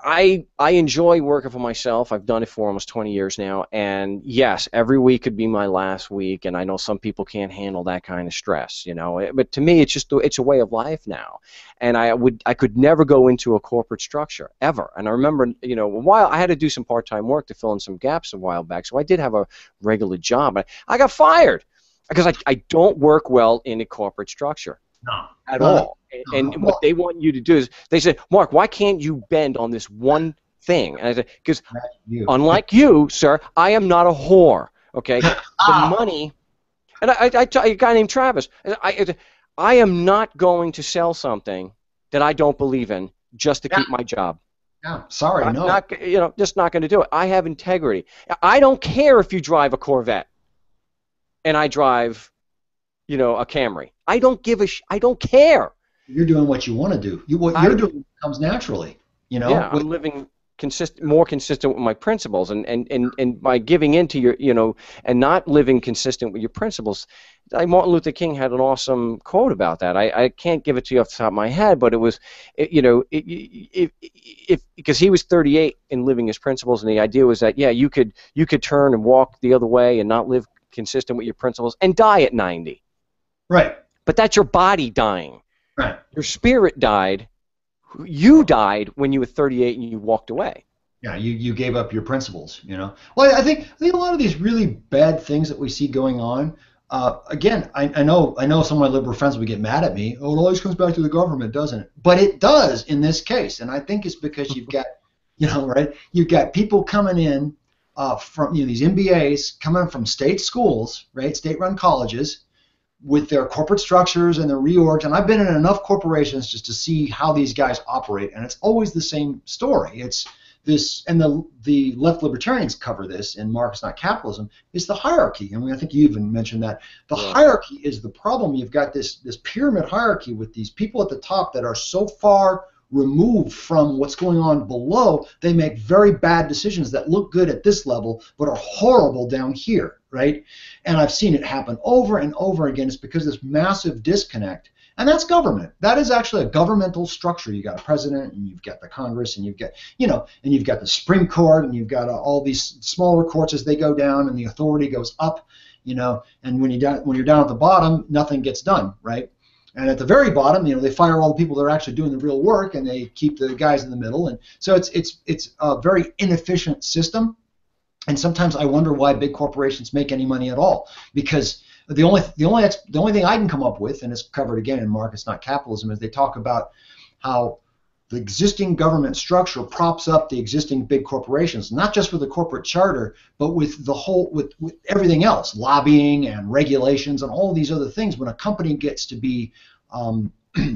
I enjoy working for myself. I've done it for almost 20 years now, and yes, every week could be my last week, and I know some people can't handle that kind of stress, but to me, it's a way of life now, and I could never go into a corporate structure ever. And I remember, a while I had to do some part-time work to fill in some gaps a while back, so I did have a regular job. I got fired because I don't work well in a corporate structure. No. At all. And what they want you to do is, they say, Mark, why can't you bend on this one thing? And I said, because unlike you, sir, I am not a whore, okay? The money, and a guy named Travis, I am not going to sell something that I don't believe in just to keep my job. Yeah, sorry, I'm not, just not going to do it. I have integrity. I don't care if you drive a Corvette and I drive, a Camry. I don't care. You're doing what you want to do. What you're doing comes naturally. You know. Yeah, I'm living more consistent with my principles, and by giving into your, and not living consistent with your principles. Like Martin Luther King had an awesome quote about that. I can't give it to you off the top of my head, but it was, if because he was 38 and living his principles, and the idea was that, yeah, you could turn and walk the other way and not live consistent with your principles and die at 90. Right. But that's your body dying. Right. Your spirit died. You died when you were 38 and you walked away. Yeah, you gave up your principles, Well, I think a lot of these really bad things that we see going on. Again, I know some of my liberal friends would get mad at me. Oh, it always comes back to the government, doesn't it? But it does in this case, and I think it's because you've got, right? You've got people coming in from these MBAs coming from state schools, right? State-run colleges, with their corporate structures and their reorgs, and I've been in enough corporations just to see how these guys operate, and it's always the same story. It's this, and the left libertarians cover this in Marx Not Capitalism, is the hierarchy. I mean, I think you even mentioned that. The hierarchy is the problem. You've got this pyramid hierarchy with these people at the top that are so far removed from what's going on below, they make very bad decisions that look good at this level but are horrible down here, right? And I've seen it happen over and over again. It's because of this massive disconnect, and that's government. That is actually a governmental structure. You've got a president, and you've got the Congress, and you've got, and you've got the Supreme Court, and you've got all these smaller courts as they go down, and the authority goes up, and when you're down at the bottom, nothing gets done, right? And at the very bottom, they fire all the people that are actually doing the real work, and they keep the guys in the middle. And so it's a very inefficient system. And sometimes I wonder why big corporations make any money at all, because the only thing I can come up with, and it's covered again in Marx Not Capitalism, is they talk about how the existing government structure props up the existing big corporations, not just with the corporate charter, but with the whole, with everything else, lobbying and regulations and all these other things. When a company gets to be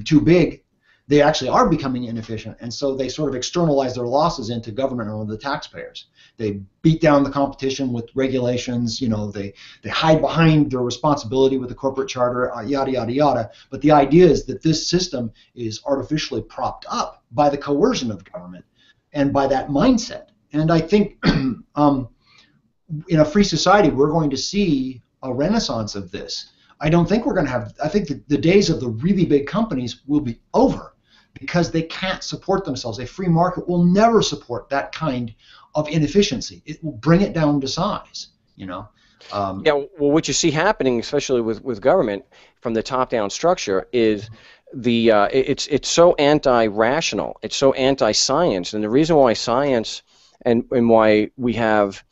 too big, they actually are becoming inefficient, and so they sort of externalize their losses into government or the taxpayers. They beat down the competition with regulations. They hide behind their responsibility with the corporate charter, yada yada yada. But the idea is that this system is artificially propped up by the coercion of government and by that mindset. And I think in a free society, we're going to see a renaissance of this. I don't think we're going to have. I think the days of the really big companies will be over, because they can't support themselves. A free market will never support that kind of inefficiency. It will bring it down to size. Yeah. Well, what you see happening, especially with government from the top-down structure, is it's so anti-rational. It's so anti-science, and the reason why science and why we have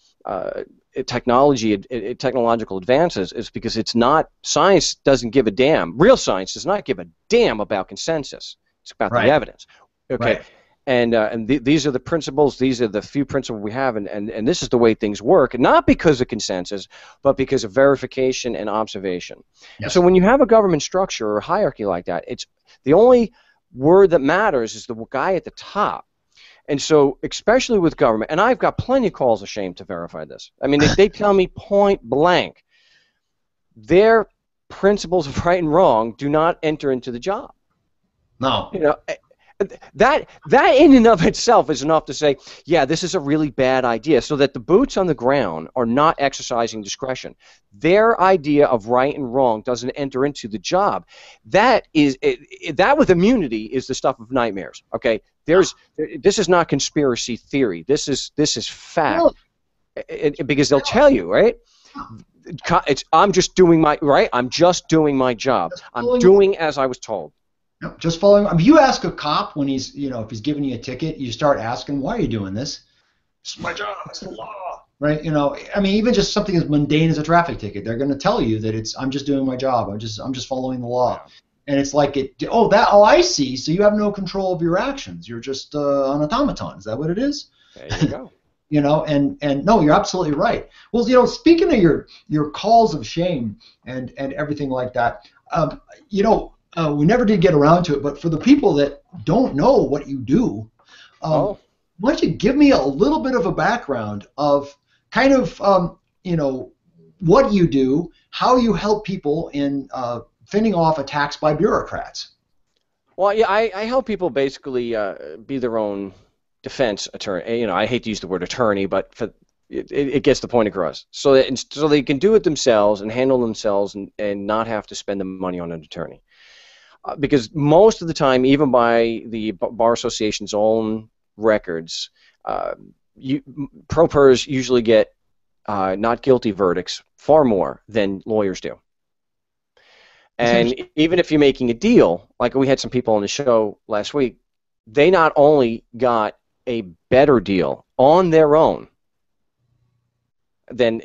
technological advances is because it's not, science doesn't give a damn. Real science does not give a damn about consensus. It's about the evidence. Okay. Right. And these are the principles. These are the few principles we have, and this is the way things work, not because of consensus, but because of verification and observation. Yes. So when you have a government structure or hierarchy like that, it's the only word that matters is the guy at the top. And so, especially with government, and I've got plenty of calls of shame to verify this. I mean, they tell me point blank, their principles of right and wrong do not enter into the job. No. That in and of itself is enough to say, yeah, this is a really bad idea, so that the boots on the ground are not exercising discretion. Their idea of right and wrong doesn't enter into the job. That with immunity is the stuff of nightmares. Okay, this is not conspiracy theory. This is fact, because they'll tell you, right? I'm just doing my job. I'm doing as I was told. No, just following. I mean, you ask a cop when he's, if he's giving you a ticket, you start asking, why are you doing this? It's my job. It's the law, right? I mean, even just something as mundane as a traffic ticket, they're going to tell you that I'm just doing my job. I'm just following the law, and it's like I see. So you have no control of your actions. You're just an automaton. Is that what it is? There you go. And no, you're absolutely right. Well, speaking of your calls of shame and everything like that, we never did get around to it, but for the people that don't know what you do, why don't you give me a little bit of a background of kind of, what you do, how you help people in fending off attacks by bureaucrats? Well, yeah, I help people basically be their own defense attorney. I hate to use the word attorney, but it gets the point across. So they can do it themselves and handle themselves and not have to spend the money on an attorney. Because most of the time, even by the Bar Association's own records, pro pers usually get not guilty verdicts far more than lawyers do. And even if you're making a deal, like we had some people on the show last week, they not only got a better deal on their own than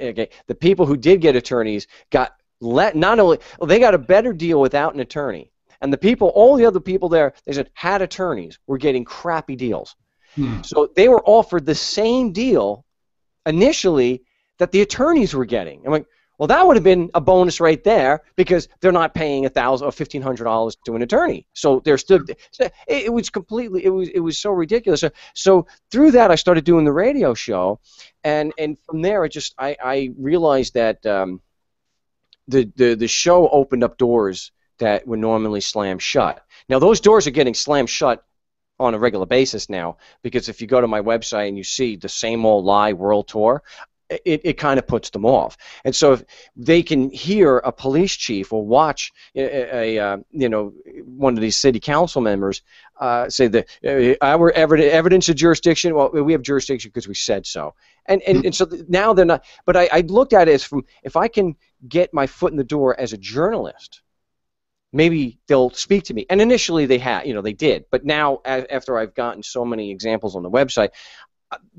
the people who did get attorneys got not only they got a better deal without an attorney, and all the other people there they said had attorneys were getting crappy deals. So they were offered the same deal initially that the attorneys were getting. I'm like, well, that would have been a bonus right there because they're not paying $1,000 or $1,500 to an attorney. So they're still. It was completely. It was so ridiculous. So through that, I started doing the radio show, and from there, I realized that the show opened up doors that were normally slammed shut. Now those doors are getting slammed shut on a regular basis now, because if you go to my website and you see the same old lie world tour, it kind of puts them off. And so if they can hear a police chief or watch one of these city council members say that our evidence of jurisdiction, well, we have jurisdiction because we said so. And so now they're not, but I looked at it as from, if I can get my foot in the door as a journalist, maybe they'll speak to me. And initially they they did. But now, after I've gotten so many examples on the website,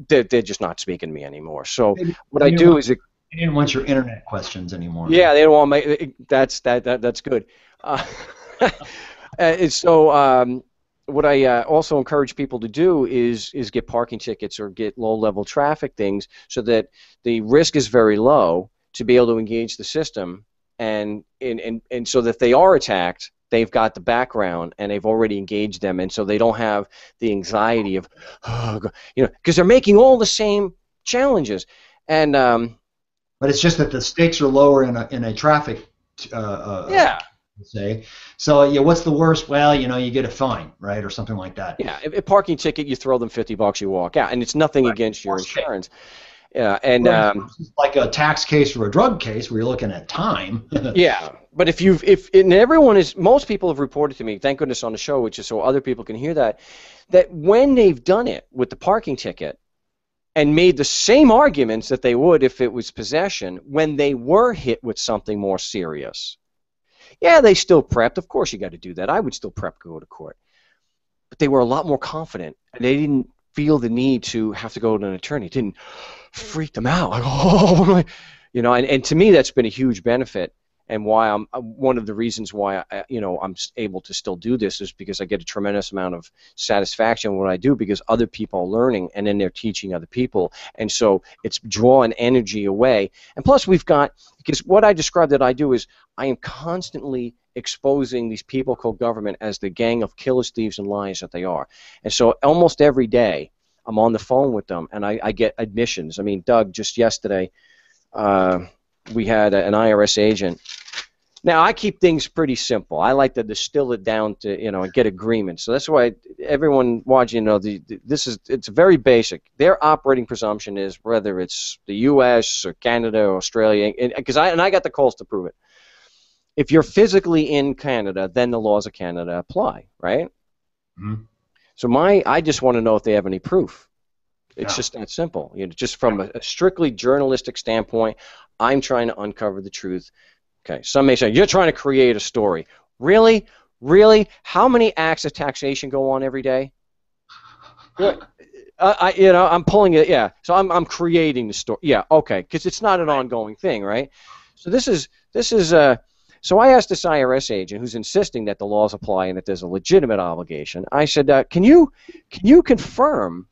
they're just not speaking to me anymore. So what I do is... They didn't want your internet questions anymore. Yeah, they don't want my... That's good. So what I also encourage people to do is get parking tickets or get low-level traffic things so that the risk is very low to be able to engage the system. And so that if they are attacked, they've got the background and they've already engaged them, and so they don't have the anxiety of, because they're making all the same challenges. And but it's just that the stakes are lower in a traffic. Say so. Yeah, what's the worst? Well, you get a fine, right, or something like that. Yeah, a parking ticket, you throw them $50, you walk out, and it's nothing against your insurance. Yeah, and it's like a tax case or a drug case where you're looking at time. Yeah, but most people have reported to me, thank goodness on the show, which is so other people can hear that when they've done it with the parking ticket and made the same arguments that they would if it was possession, when they were hit with something more serious, yeah, they still prepped. Of course, you got to do that. I would still prep to go to court, but they were a lot more confident, and they didn't feel the need to have to go to an attorney. It didn't freak them out. Like, and to me that's been a huge benefit, and why I'm one of the reasons why I'm able to still do this is because I get a tremendous amount of satisfaction in what I do, because other people are learning and then they're teaching other people, and so it's drawing energy away. And plus because what I describe that I do is I am constantly exposing these people called government as the gang of killers, thieves, and liars that they are. And so almost every day I'm on the phone with them, and I get admissions. I mean, Doug, just yesterday we had an IRS agent. Now, I keep things pretty simple. I like to distill it down to, and get agreement. So that's why everyone watching, it's very basic. Their operating presumption is, whether it's the U.S. or Canada or Australia, because I got the calls to prove it. If you're physically in Canada, then the laws of Canada apply, right? Mm-hmm. So I just want to know if they have any proof. It's just that simple. Just from a strictly journalistic standpoint, I'm trying to uncover the truth. Okay, some may say, you're trying to create a story. Really? Really? How many acts of taxation go on every day? I'm pulling it, yeah. So I'm creating the story. Yeah, okay, because it's not an ongoing thing, right? So this is so I asked this IRS agent who's insisting that the laws apply and that there's a legitimate obligation. I said, can you confirm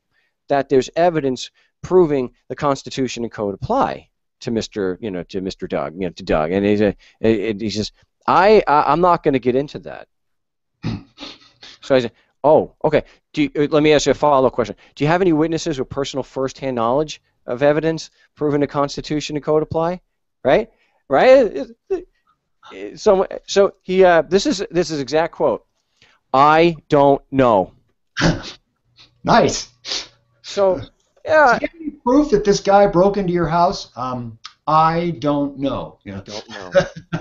that there's evidence proving the Constitution and Code apply to Mr. Doug, to Doug? And he says, I'm not going to get into that. So I said, oh, okay. Let me ask you a follow-up question. Do you have any witnesses with personal first-hand knowledge of evidence proving the Constitution and Code apply? Right? Right? So he this is exact quote. I don't know. Nice. So, Do yeah, you have any proof that this guy broke into your house? I don't know. I don't know.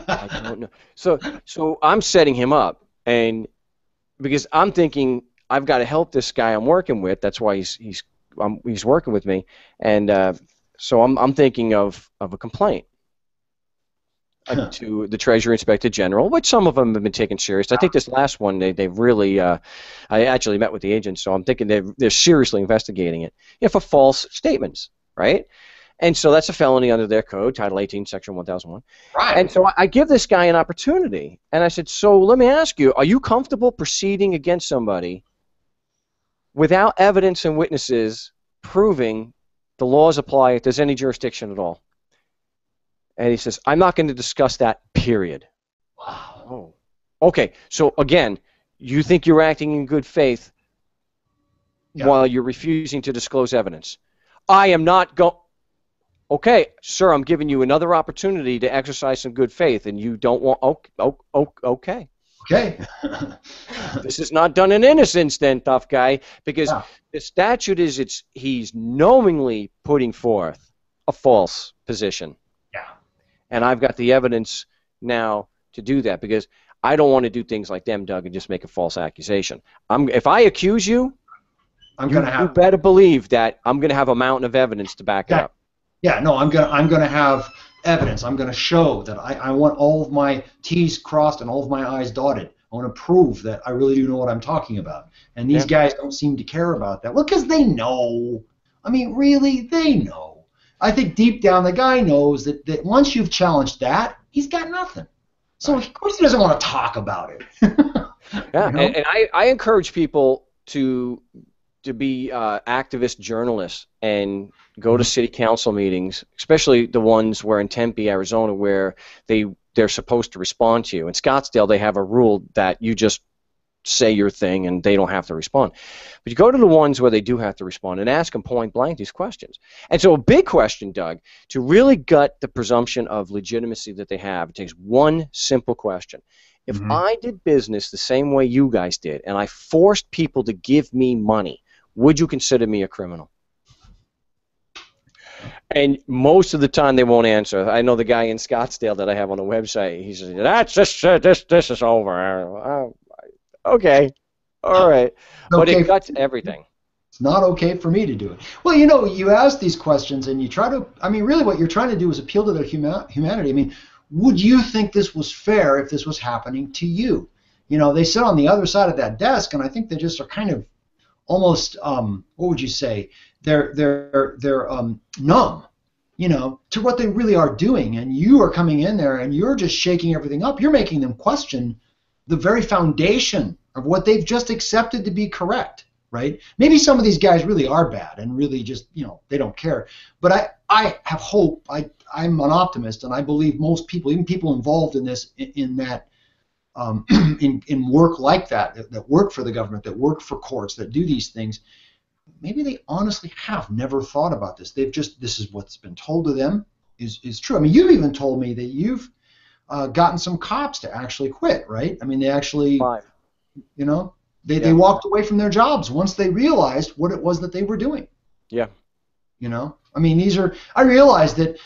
I don't know. So I'm setting him up, and because I'm thinking I've got to help this guy I'm working with. That's why he's working with me, and so I'm thinking of a complaint to the Treasury Inspector General, which some of them have been taken serious. I think this last one they've really. I actually met with the agent, so I'm thinking they're seriously investigating it. For false statements, right? And so that's a felony under their code, Title 18, Section 1001. Right. And so I give this guy an opportunity, and I said, so let me ask you, are you comfortable proceeding against somebody without evidence and witnesses proving the laws apply if there's any jurisdiction at all? And he says, I'm not going to discuss that, period. Wow. Oh. Okay, so again, you think you're acting in good faith while you're refusing to disclose evidence. I am not going... Okay, sir, I'm giving you another opportunity to exercise some good faith, and you don't want... Okay. Okay. This is not done in innocence then, tough guy, because the statute is he's knowingly putting forth a false position. Yeah. And I've got the evidence now to do that, because I don't want to do things like them, Doug, and just make a false accusation. If I accuse you, you better believe that I'm going to have a mountain of evidence to back it up. Yeah, no, I'm gonna have evidence. I'm gonna show that I want all of my T's crossed and all of my I's dotted. I want to prove that I really do know what I'm talking about. And these guys don't seem to care about that. Well, because they know. I mean, really, they know. I think deep down the guy knows that once you've challenged that, he's got nothing. So of course he doesn't want to talk about it. Yeah, you know? and I encourage people to be activist journalists and go to city council meetings, especially the ones where in Tempe, Arizona, where they're supposed to respond to you. In Scottsdale, they have a rule that you just say your thing and they don't have to respond. But you go to the ones where they do have to respond and ask them point blank these questions. And so a big question, Doug, to really gut the presumption of legitimacy that they have, it takes one simple question. If I did business the same way you guys did and I forced people to give me money, would you consider me a criminal? And most of the time they won't answer. I know the guy in Scottsdale that I have on the website. He says, "That's just this is over." Okay, all right, but it guts everything. It's not okay for me to do it. Well, you know, you ask these questions and you try to. I mean, really, what you're trying to do is appeal to their humanity. I mean, would you think this was fair if this was happening to you? You know, they sit on the other side of that desk, and I think they just are kind of almost what would you say? They're numb, you know, to what they really are doing. And you are coming in there and you're just shaking everything up. You're making them question the very foundation of what they've just accepted to be correct, right? Maybe some of these guys really are bad and really just, you know, they don't care. But I have hope. I'm an optimist, and I believe most people, even people involved in this, in that. In work like that work for the government, that work for courts, that do these things, maybe they honestly have never thought about this. They've just, this is what's been told to them is true. I mean, you've even told me that you've gotten some cops to actually quit, right? I mean, they actually, you know, they walked away from their jobs once they realized what it was that they were doing. Yeah. You know, I mean, I realize that,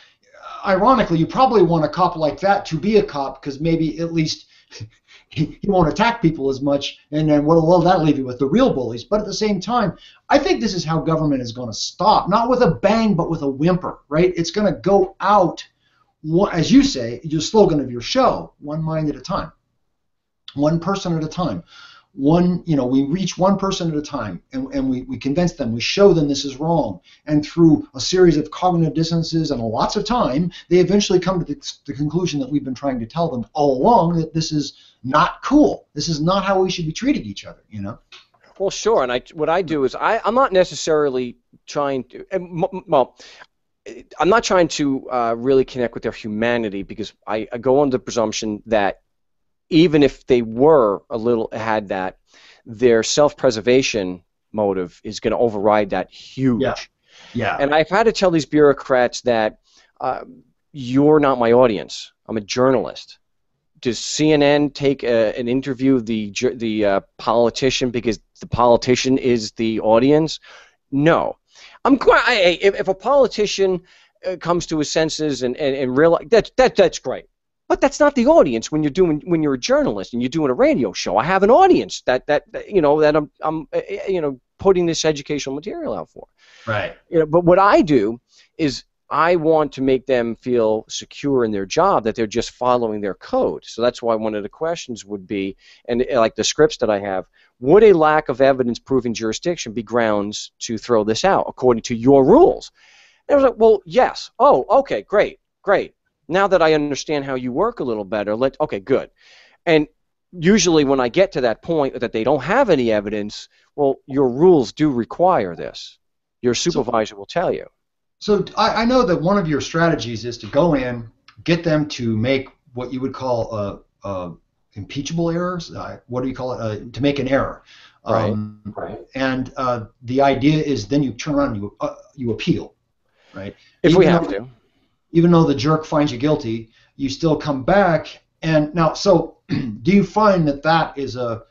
ironically, you probably want a cop like that to be a cop because maybe at least he won't attack people as much, and then what will that leave you with? The real bullies. But at the same time, I think this is how government is going to stop, not with a bang, but with a whimper, right? It's going to go out, as you say, your slogan of your show, one mind at a time, one person at a time. We reach one person at a time, and we convince them, we show them this is wrong, and through a series of cognitive dissonances and lots of time, they eventually come to the conclusion that we've been trying to tell them all along, that this is not cool. This is not how we should be treating each other, you know? Well, sure, and what I do is I'm not necessarily trying to, I'm not trying to really connect with their humanity, because I go on the presumption that even if they were had that, their self-preservation motive is going to override that huge. Yeah. And I've had to tell these bureaucrats that you're not my audience. I'm a journalist. does CNN take an interview of the politician because the politician is the audience? No. If a politician comes to his senses and realize that's great. But that's not the audience when you're a journalist and you're doing a radio show. I have an audience that I'm putting this educational material out for. Right. But what I do is I want to make them feel secure in their job, that they're just following their code. So that's why one of the questions would be, and like the scripts that I have, would a lack of evidence proving jurisdiction be grounds to throw this out according to your rules? And I was like, well, yes. Oh, okay, great. Now that I understand how you work a little better, okay, good. And usually when I get to that point that they don't have any evidence, well, your rules do require this. Your supervisor will tell you. So I know that one of your strategies is to go in, get them to make what you would call impeachable errors. What do you call it? To make an error. Right. And the idea is then you turn around and you appeal, right? If we have to. Even though the jerk finds you guilty, you still come back. And now, so do you find that is a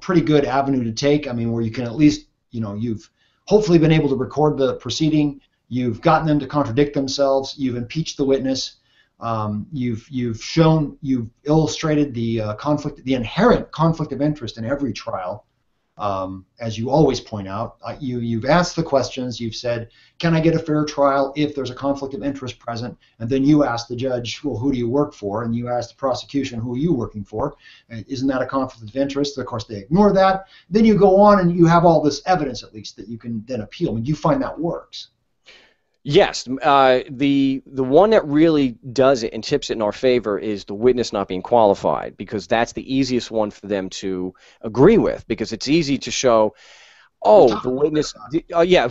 pretty good avenue to take? I mean, where you can at least, you've hopefully been able to record the proceeding. You've gotten them to contradict themselves. You've impeached the witness. You've illustrated the inherent conflict of interest in every trial, as you always point out. You've asked the questions. You've said, "Can I get a fair trial if there's a conflict of interest present?" And then you ask the judge, "Well, who do you work for?" And you ask the prosecution, "Who are you working for? And isn't that a conflict of interest?" Of course, they ignore that. Then you go on and you have all this evidence, at least, that you can then appeal. I mean, do you find that works? Yes, the one that really does it and tips it in our favor is the witness not being qualified, because that's the easiest one for them to agree with, because it's easy to show, the witness,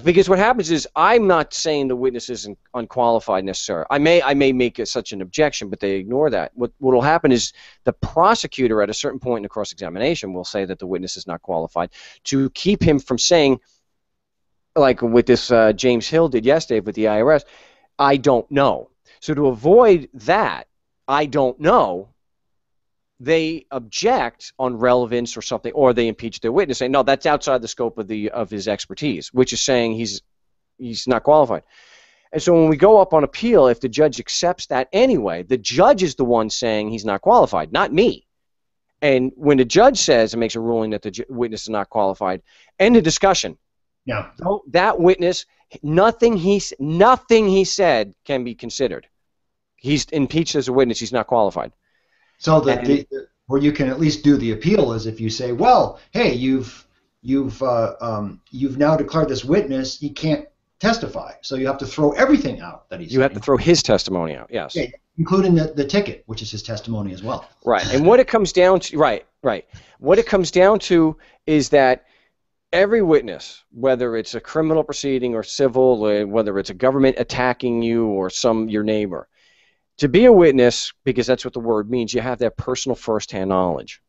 because what happens is I'm not saying the witness isn't unqualified necessarily. I may make such an objection, but they ignore that. What will happen is the prosecutor at a certain point in the cross-examination will say that the witness is not qualified to keep him from saying, like with this James Hill did yesterday with the IRS, I don't know. So to avoid that, I don't know, they object on relevance or something, or they impeach their witness, saying, no, that's outside the scope of his expertise, which is saying he's not qualified. And so when we go up on appeal, if the judge accepts that anyway, the judge is the one saying he's not qualified, not me. And when the judge says and makes a ruling that the witness is not qualified, end of discussion. Yeah. So that witness, nothing he said can be considered. He's impeached as a witness. He's not qualified. So where you can at least do the appeal is if you say, well, hey, you've now declared this witness, he can't testify, so you have to throw everything out that he's. You have to throw his testimony out. Yes. Okay, including the ticket, which is his testimony as well. Right. And what it comes down to, right. What it comes down to is that every witness, whether it's a criminal proceeding or civil, whether it's a government attacking you or your neighbor, to be a witness, because that's what the word means, you have that personal first-hand knowledge.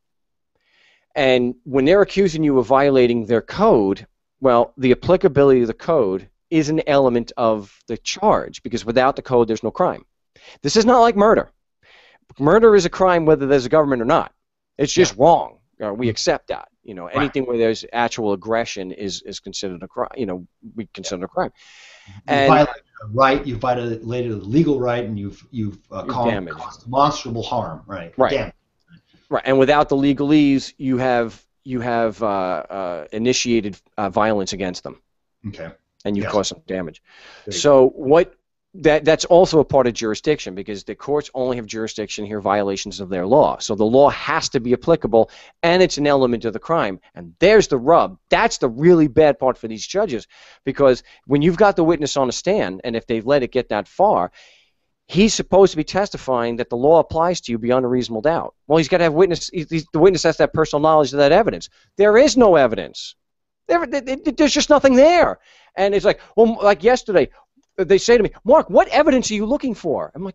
And when they're accusing you of violating their code, well, the applicability of the code is an element of the charge, because without the code, there's no crime. This is not like murder. Murder is a crime whether there's a government or not. It's just wrong. We accept that. Anything where there's actual aggression is considered a crime. We consider a crime. You violated a right. You violated a legal right, and you've caused demonstrable harm. Right. Damage. Right. And without the legalese, you have initiated violence against them. Okay. And you've caused some damage. So that's also a part of jurisdiction, because the courts only have jurisdiction here violations of their law. So the law has to be applicable, and it's an element of the crime. And there's the rub. That's the really bad part for these judges, because when you've got the witness on a stand, and if they've let it get that far, he's supposed to be testifying that the law applies to you beyond a reasonable doubt. Well, he's got to have the witness has to have personal knowledge of that evidence. There is no evidence. There's just nothing there. And it's like, well, like yesterday, they say to me, Mark, what evidence are you looking for? I'm like,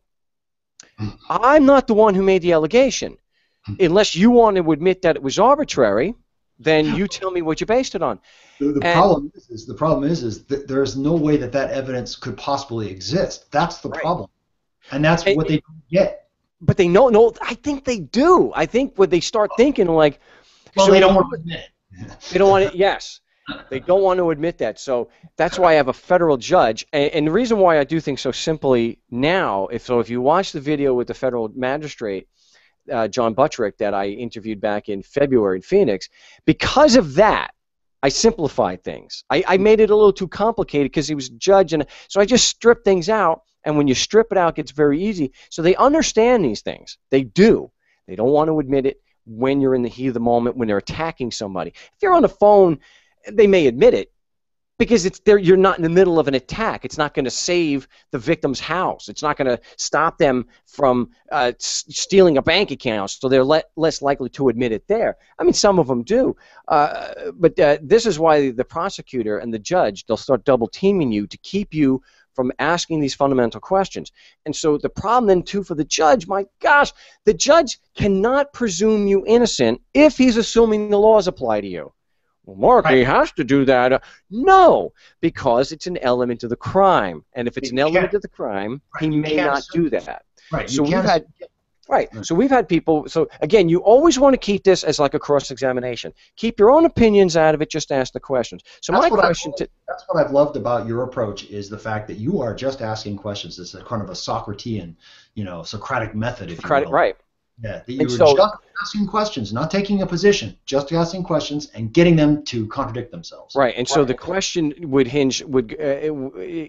I'm not the one who made the allegation. Unless you want to admit that it was arbitrary, then you tell me what you based it on. The problem is that there's no way that evidence could possibly exist. That's the problem. And that's what they don't get. but they know. No, I think they do. I think when they start thinking like, well, so they don't want to admit it. They don't want it. Yes, they don't want to admit that. So that's why I have a federal judge, and the reason why I do things so simply now, if you watch the video with the federal magistrate, John Buttrick, that I interviewed back in February in Phoenix, because of that, I simplified things. I made it a little too complicated because he was a judge, and so I just stripped things out. And when you strip it out, it gets very easy. So they understand these things. They do. They don't want to admit it when you're in the heat of the moment, when they're attacking somebody. If you're on the phone, they may admit it because it's there. You're not in the middle of an attack. It's not going to save the victim's house. It's not going to stop them from stealing a bank account, so they're less likely to admit it there. I mean, some of them do. But this is why the prosecutor and the judge, they'll start double teaming you to keep you from asking these fundamental questions. And so the problem then too for the judge, my gosh, the judge cannot presume you innocent if he's assuming the laws apply to you. Well, Mark, he has to do that. No, because it's an element of the crime. And if it's an element of the crime, he may not do that. Right. So we've had people, so again, you always want to keep this as like a cross-examination. Keep your own opinions out of it, just ask the questions. So that's that's what I've loved about your approach is the fact that you are just asking questions. It's a kind of a Socratean, Socratic method, if you will. Right. Yeah, that you're just asking questions, not taking a position, just asking questions and getting them to contradict themselves. Right, and so the question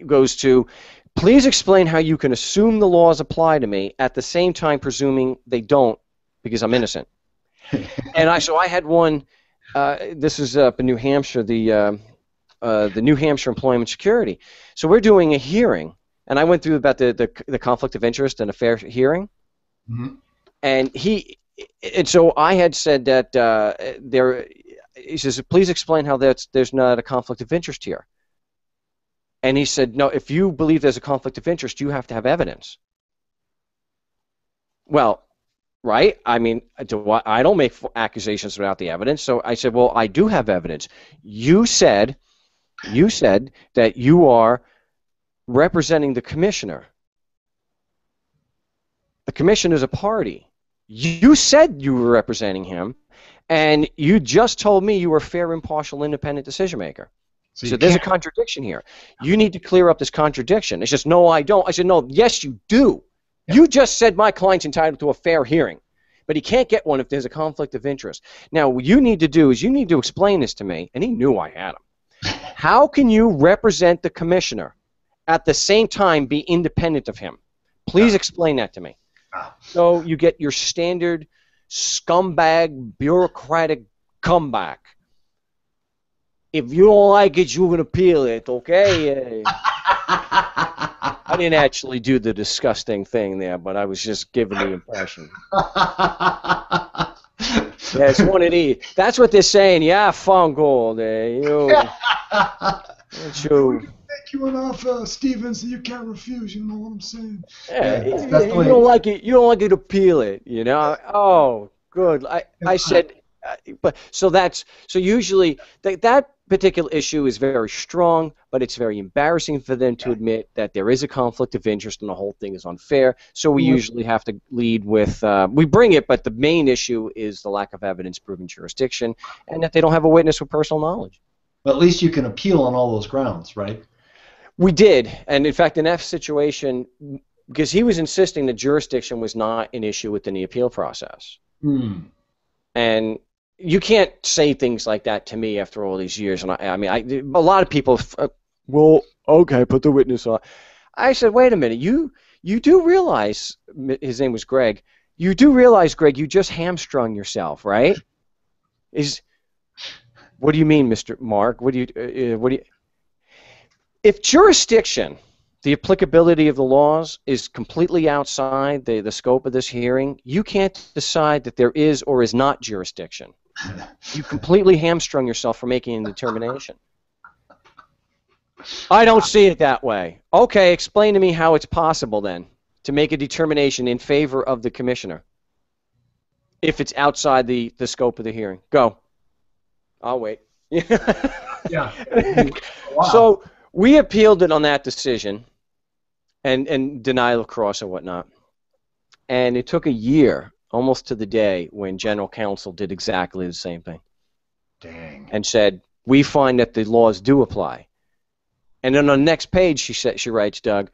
goes to, please explain how you can assume the laws apply to me at the same time presuming they don't because I'm innocent. And I had one. This is up in New Hampshire, the New Hampshire Employment Security. So we're doing a hearing, and I went through about the conflict of interest and a fair hearing. Mm-hmm. And so I had said that he says, please explain how there's not a conflict of interest here. And he said, no, if you believe there's a conflict of interest, you have to have evidence. Well, right? I mean, I don't make accusations without the evidence. So I said, well, I do have evidence. You said that you are representing the commissioner. The commissioner is a party. You said you were representing him, and you just told me you were a fair, impartial, independent decision maker. So there's a contradiction here. You need to clear up this contradiction. It's just, no, I don't. I said, no, yes, you do. Yeah. You just said my client's entitled to a fair hearing, but he can't get one if there's a conflict of interest. Now, what you need to do is you need to explain this to me, and he knew I had him. How can you represent the commissioner at the same time be independent of him? Please explain that to me. So you get your standard scumbag bureaucratic comeback. If you don't like it, you can appeal it, okay? I didn't actually do the disgusting thing there, but I was just giving the impression. Yeah, it's one of these. That's what they're saying. Yeah, Fungo. Make you an offer, Stevens, that you can't refuse. You know what I'm saying? Yeah, you don't like it. You don't like it. Appeal it. Oh, good. I said, but so usually that particular issue is very strong, but it's very embarrassing for them to admit that there is a conflict of interest and the whole thing is unfair. So we usually have to lead with we bring it, but the main issue is the lack of evidence proving jurisdiction and that they don't have a witness with personal knowledge. But at least you can appeal on all those grounds, right? We did, and in fact, in that situation, because he was insisting that jurisdiction was not an issue within the appeal process. And you can't say things like that to me after all these years. And a lot of people, well, okay, put the witness on. I said, wait a minute, you do realize, his name was Greg, you do realize, Greg, you just hamstrung yourself, right? What do you mean, Mr. Mark? If jurisdiction, the applicability of the laws, is completely outside the scope of this hearing, you can't decide that there is or is not jurisdiction. You completely hamstrung yourself from making a determination. I don't see it that way. Okay, explain to me how it's possible then to make a determination in favor of the commissioner if it's outside the scope of the hearing. Go. I'll wait. Yeah. Wow. So we appealed it on that decision and denial of cross and whatnot. And it took a year, almost to the day, when General Counsel did exactly the same thing. Dang. And said, we find that the laws do apply. And then on the next page, she writes, Doug,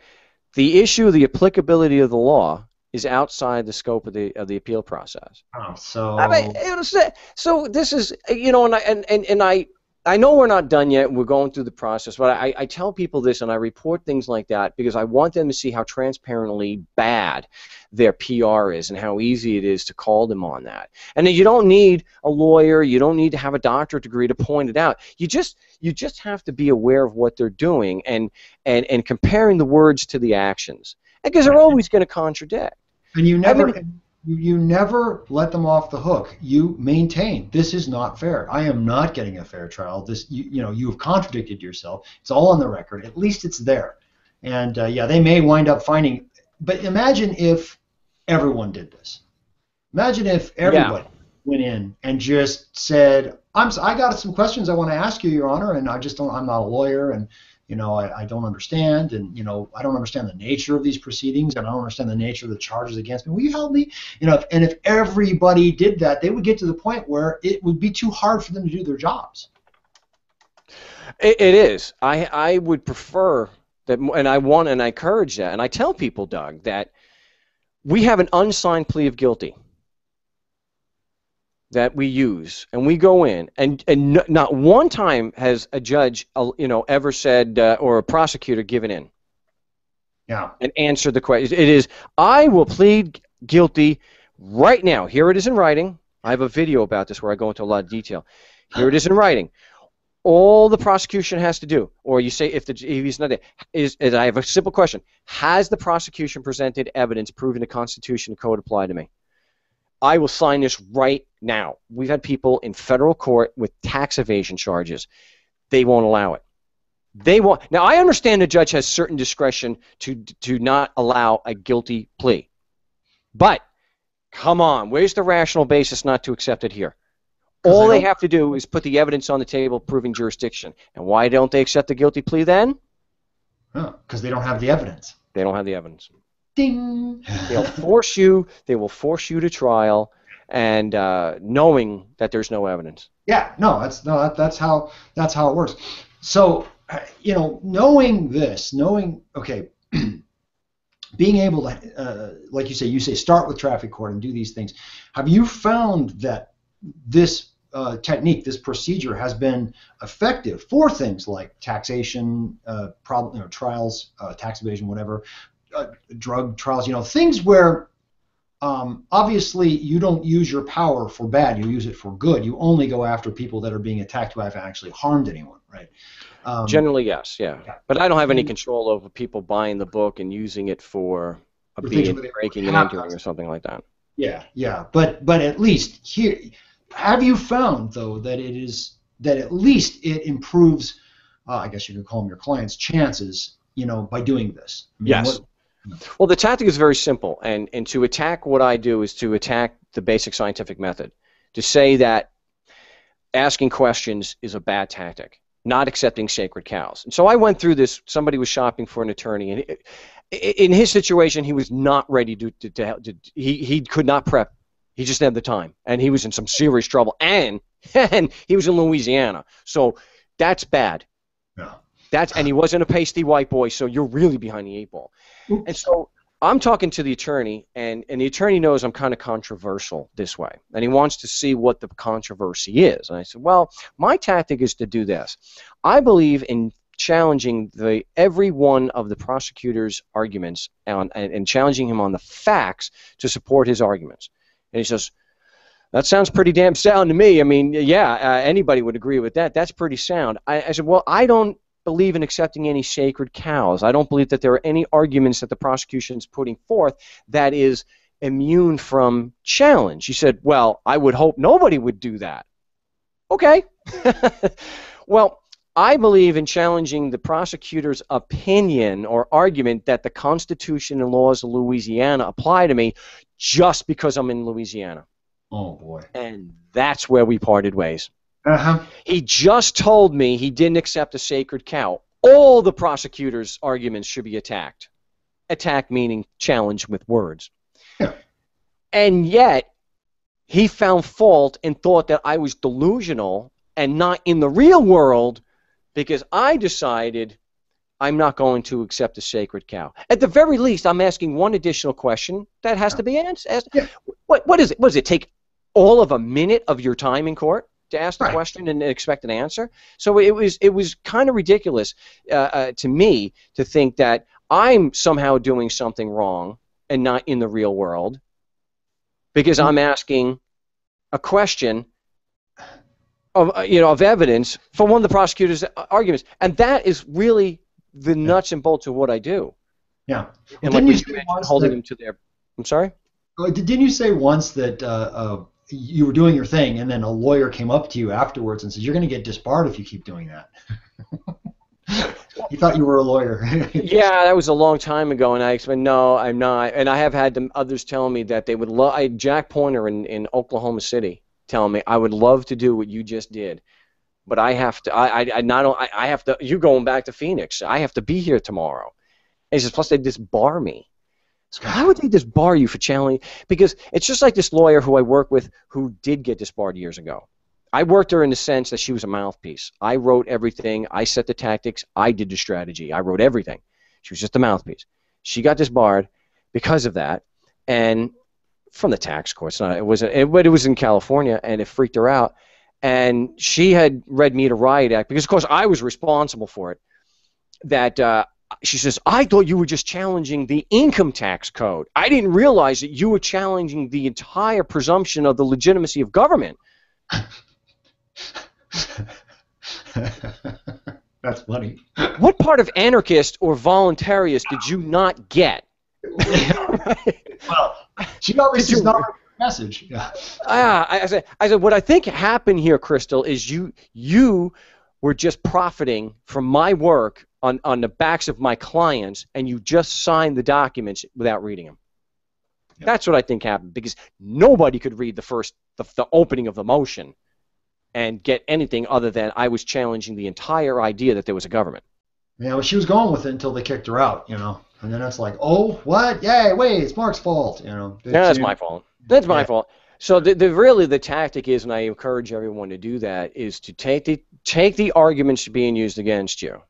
the issue of the applicability of the law is outside the scope of the appeal process. Oh, so. I mean, so this is, you know, and I know we're not done yet. We're going through the process, but I tell people this, and I report things like that because I want them to see how transparently bad their PR is and how easy it is to call them on that. And then you don't need a lawyer, you don't need to have a doctorate degree to point it out. You just have to be aware of what they're doing and comparing the words to the actions, because they're always going to contradict. And you never let them off the hook. You maintain this is not fair. I am not getting a fair trial. This, you know, you have contradicted yourself. It's all on the record. At least it's there. And yeah, they may wind up finding. But imagine if everyone did this. Imagine if everybody went in and just said, I got some questions I want to ask you, Your Honor, and I'm not a lawyer, and you know, I don't understand, and you know, I don't understand the nature of these proceedings, and I don't understand the nature of the charges against me. Will you help me? You know, and if everybody did that, they would get to the point where it would be too hard for them to do their jobs. It is. I would prefer that, and I encourage that, and I tell people, Doug, that we have an unsigned plea of guilty that we use, and we go in, and not one time has a judge, you know, ever said, or a prosecutor given in, and answered the question. It is, I will plead guilty right now. Here it is in writing. I have a video about this where I go into a lot of detail. Here it is in writing. All the prosecution has to do, or you say if he's not there, is I have a simple question: has the prosecution presented evidence proving the Constitution and Code apply to me? I will sign this right now. We've had people in federal court with tax evasion charges. They won't allow it. They won't. Now, I understand the judge has certain discretion to not allow a guilty plea. But, come on, where's the rational basis not to accept it here? All they have to do is put the evidence on the table proving jurisdiction. And why don't they accept the guilty plea then? Because they don't have the evidence. They don't have the evidence. Ding. They will force you to trial, and knowing that there's no evidence. Yeah, that's how it works. So, you know, knowing this, okay, being able to, like you say, start with traffic court and do these things. Have you found that this technique, this procedure, has been effective for things like taxation, trials, tax evasion, whatever? Drug trials, you know, things where obviously you don't use your power for bad, you use it for good. You only go after people that are being attacked who haven't actually harmed anyone, right? Generally, yes, yeah. But I don't have any control over people buying the book and using it for a breaking and entering or something like that. Yeah. But at least here, have you found though that at least it improves, I guess you could call them your clients' chances, you know, by doing this? I mean, yes. Well, the tactic is very simple, and to attack what I do is to attack the basic scientific method, to say that asking questions is a bad tactic, not accepting sacred cows. And so I went through this. Somebody was shopping for an attorney, and in his situation, he was not ready he could not prep. He just didn't have the time, and he was in some serious trouble, and he was in Louisiana, so that's bad. Yeah. And he wasn't a pasty white boy, so you're really behind the 8 ball. Oops. And so I'm talking to the attorney, and the attorney knows I'm kind of controversial this way, and he wants to see what the controversy is. And I said, well, my tactic is to do this. I believe in challenging every one of the prosecutor's arguments and challenging him on the facts to support his arguments. And he says, that sounds pretty damn sound to me. I mean, yeah, anybody would agree with that. That's pretty sound. I said, well, I don't believe in accepting any sacred cows. I don't believe that there are any arguments that the prosecution is putting forth that is immune from challenge. He said, well, I would hope nobody would do that. Okay. Well, I believe in challenging the prosecutor's opinion or argument that the Constitution and laws of Louisiana apply to me just because I'm in Louisiana. Oh, boy. And that's where we parted ways. Uh-huh. He just told me he didn't accept a sacred cow. All the prosecutor's arguments should be attacked. Attack meaning challenge with words. Yeah. And yet, he found fault and thought that I was delusional and not in the real world because I decided I'm not going to accept a sacred cow. At the very least, I'm asking one additional question that has to be asked. Yeah. What is it? What does it take all of a minute of your time in court to ask the Right. question and expect an answer? So it was kind of ridiculous to me to think that I'm somehow doing something wrong and not in the real world because I'm asking a question of of evidence for one of the prosecutor's arguments, and that is really the nuts and bolts of what I do. Yeah. And Well, like didn't you you say mentioned, once holding that, them to their. I'm sorry. didn't you say once that you were doing your thing, and then a lawyer came up to you afterwards and said, "You're going to get disbarred if you keep doing that." You thought you were a lawyer. Yeah, that was a long time ago, and I explained, no, I'm not. And I have had others telling me that they would love. I had Jack Pointer in Oklahoma City telling me I would love to do what you just did, but I have to. I have to. You going back to Phoenix? I have to be here tomorrow. And he says, plus they disbar me. So how would they disbar you for challenging? Because it's just like this lawyer who I work with who did get disbarred years ago. I worked her in the sense that she was a mouthpiece. I wrote everything. I set the tactics. I did the strategy. I wrote everything. She was just a mouthpiece. She got disbarred because of that, and from the tax courts. But it was in California, and it freaked her out. And she had read me the riot act because, of course, I was responsible for it. That she says, I thought you were just challenging the income tax code. I didn't realize that you were challenging the entire presumption of the legitimacy of government. That's funny. What part of anarchist or voluntarist did you not get? Well, she obviously is not a message. Yeah. I said, what I think happened here, Crystal, is you were just profiting from my work on the backs of my clients, and you just signed the documents without reading them. Yeah. That's what I think happened, because nobody could read the opening of the motion and get anything other than I was challenging the entire idea that there was a government. Yeah, well, she was going with it until they kicked her out, and then it's like, oh, what? Yeah, wait, it's Mark's fault, Yeah, that's my fault. That's my fault. So really the tactic is, and I encourage everyone to do that, is to take the arguments being used against you.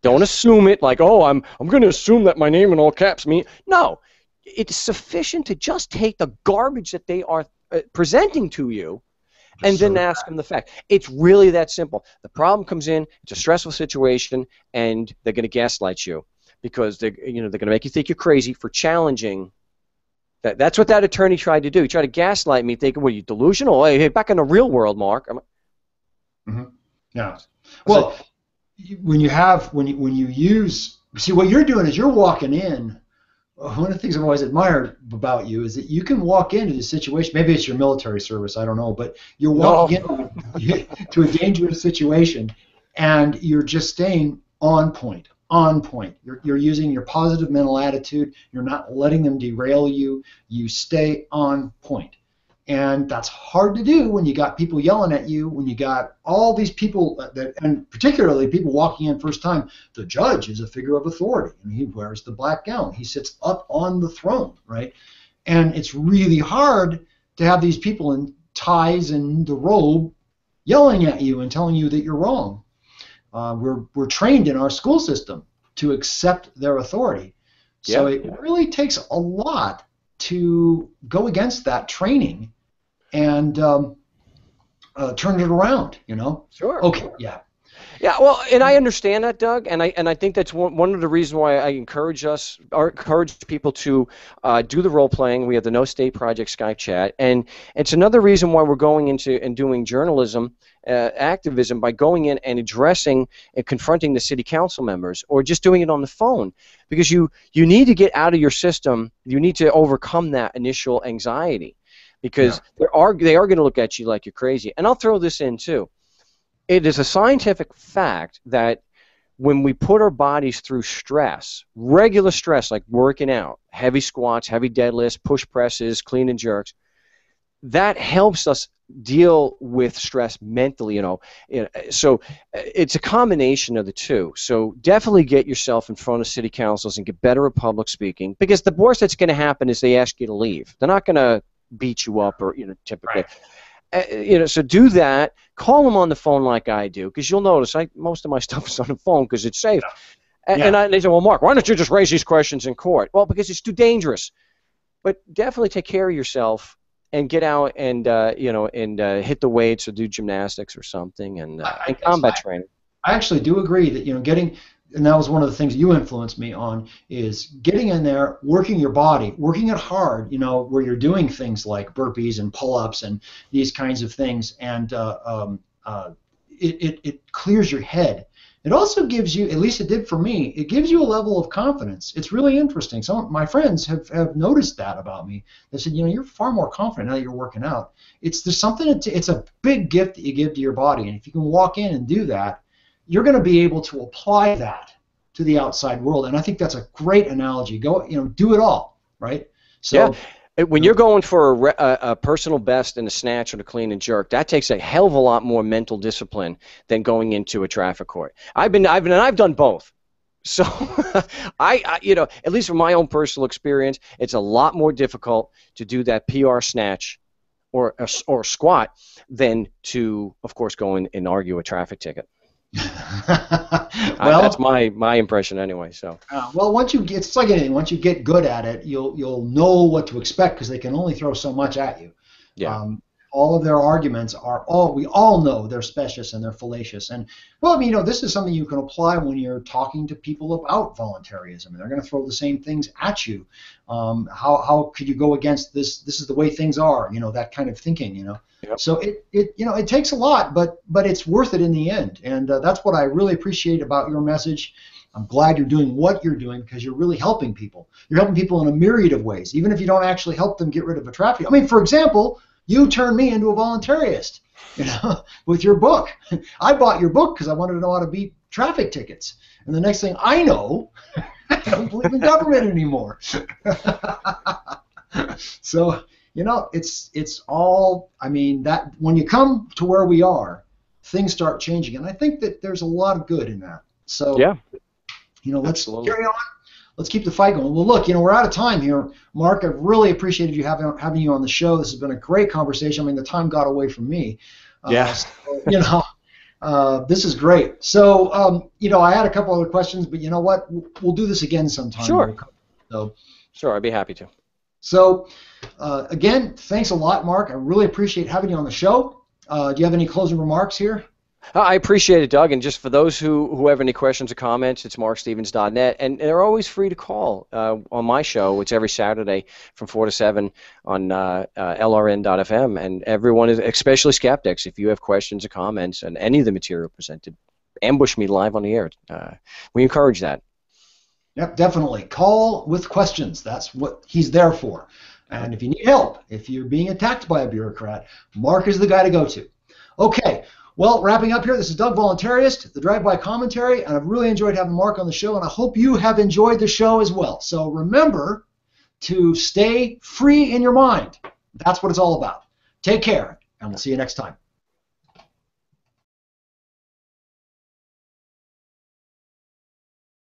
Don't assume it like, oh, I'm going to assume that my name in all caps means. No, it's sufficient to just take the garbage that they are presenting to you and then ask them the fact. It's really that simple. The problem comes in, it's a stressful situation, and they're going to gaslight you because they're going to make you think you're crazy for challenging. That's what that attorney tried to do. He tried to gaslight me, thinking, "What, are you delusional? Hey, back in the real world, Mark." Yeah. Well, when you use, see, what you're doing is you're walking in. One of the things I've always admired about you is that you can walk into the situation. Maybe it's your military service, I don't know, but you're walking into a dangerous situation, and you're just staying on point. On point. You're using your positive mental attitude. You're not letting them derail you. You stay on point. And that's hard to do when you got people yelling at you, when you got all these people, and particularly people walking in first time. The judge is a figure of authority, and he wears the black gown. He sits up on the throne, right? And it's really hard to have these people in ties and the robe yelling at you and telling you that you're wrong. We're trained in our school system to accept their authority. So it really takes a lot to go against that training and turn it around, Sure. Okay, yeah. Yeah, well, and I understand that, Doug, and I think that's one of the reasons why I encourage people to do the role playing. We have the No State Project Skype chat, and it's another reason why we're going into and doing journalism, activism, by going in and addressing and confronting the city council members, or just doing it on the phone, because you need to get out of your system. You need to overcome that initial anxiety, because they are going to look at you like you're crazy. And I'll throw this in too. It is a scientific fact that when we put our bodies through stress, regular stress like working out, heavy squats, heavy deadlifts, push presses, clean and jerks, that helps us deal with stress mentally, So it's a combination of the two. So definitely get yourself in front of city councils and get better at public speaking, because the worst that's going to happen is they ask you to leave. They're not going to beat you up, or typically. Right. So do that. Call them on the phone like I do, because you'll notice most of my stuff is on the phone because it's safe. Yeah. And they say, well, Mark, why don't you just raise these questions in court? Well, because it's too dangerous. But definitely take care of yourself and get out and hit the weights or do gymnastics or something and combat training. I actually do agree that getting, and that was one of the things you influenced me on, is getting in there, working your body, working it hard, where you're doing things like burpees and pull-ups and these kinds of things, and it clears your head. It also gives you, at least it did for me, it gives you a level of confidence. It's really interesting. Some of my friends have noticed that about me. They said, you're far more confident now that you're working out. There's something, it's a big gift that you give to your body, and if you can walk in and do that, you're going to be able to apply that to the outside world. And I think that's a great analogy. Go, do it all, right? So, when you're going for a personal best in a snatch or a clean and jerk, that takes a hell of a lot more mental discipline than going into a traffic court. I've done both. So, at least from my own personal experience, it's a lot more difficult to do that PR snatch or squat than to, of course, go in and argue a traffic ticket. Well, that's my impression anyway. So well, once you get, it's like anything. Once you get good at it, you'll know what to expect, because they can only throw so much at you. Yeah. All of their arguments we all know they're specious and they're fallacious. And well, this is something you can apply when you're talking to people about voluntarism, and they're going to throw the same things at you. How could you go against this? This is the way things are. That kind of thinking. Yep. So it takes a lot, but it's worth it in the end. And that's what I really appreciate about your message. I'm glad you're doing what you're doing, because you're really helping people. You're helping people in a myriad of ways, even if you don't actually help them get rid of a traffic. For example, you turned me into a voluntarist, with your book. I bought your book because I wanted to know how to beat traffic tickets. And the next thing I know, I don't believe in government anymore. So, it's all, that when you come to where we are, things start changing. And I think that there's a lot of good in that. So, yeah. Let's Absolutely. carry on. Let's keep the fight going. Well, look, we're out of time here. Mark, I've really appreciated you having you on the show. This has been a great conversation. The time got away from me. This is great. So, I had a couple other questions, but you know what? We'll do this again sometime. Sure. So, sure, I'd be happy to. So, again, thanks a lot, Mark. I really appreciate having you on the show. Do you have any closing remarks here? I appreciate it, Doug. And just for those who have any questions or comments, it's markstevens.net. And they're always free to call on my show. It's every Saturday from 4 to 7 on LRN.FM. And everyone, especially skeptics, if you have questions or comments on any of the material presented, ambush me live on the air. We encourage that. Yep, definitely. Call with questions. That's what he's there for. And if you need help, if you're being attacked by a bureaucrat, Mark is the guy to go to. Okay. Well, wrapping up here, this is Doug Voluntaryist, the Drive-By Commentary, and I've really enjoyed having Mark on the show, and I hope you have enjoyed the show as well. So remember to stay free in your mind. That's what it's all about. Take care, and we'll see you next time.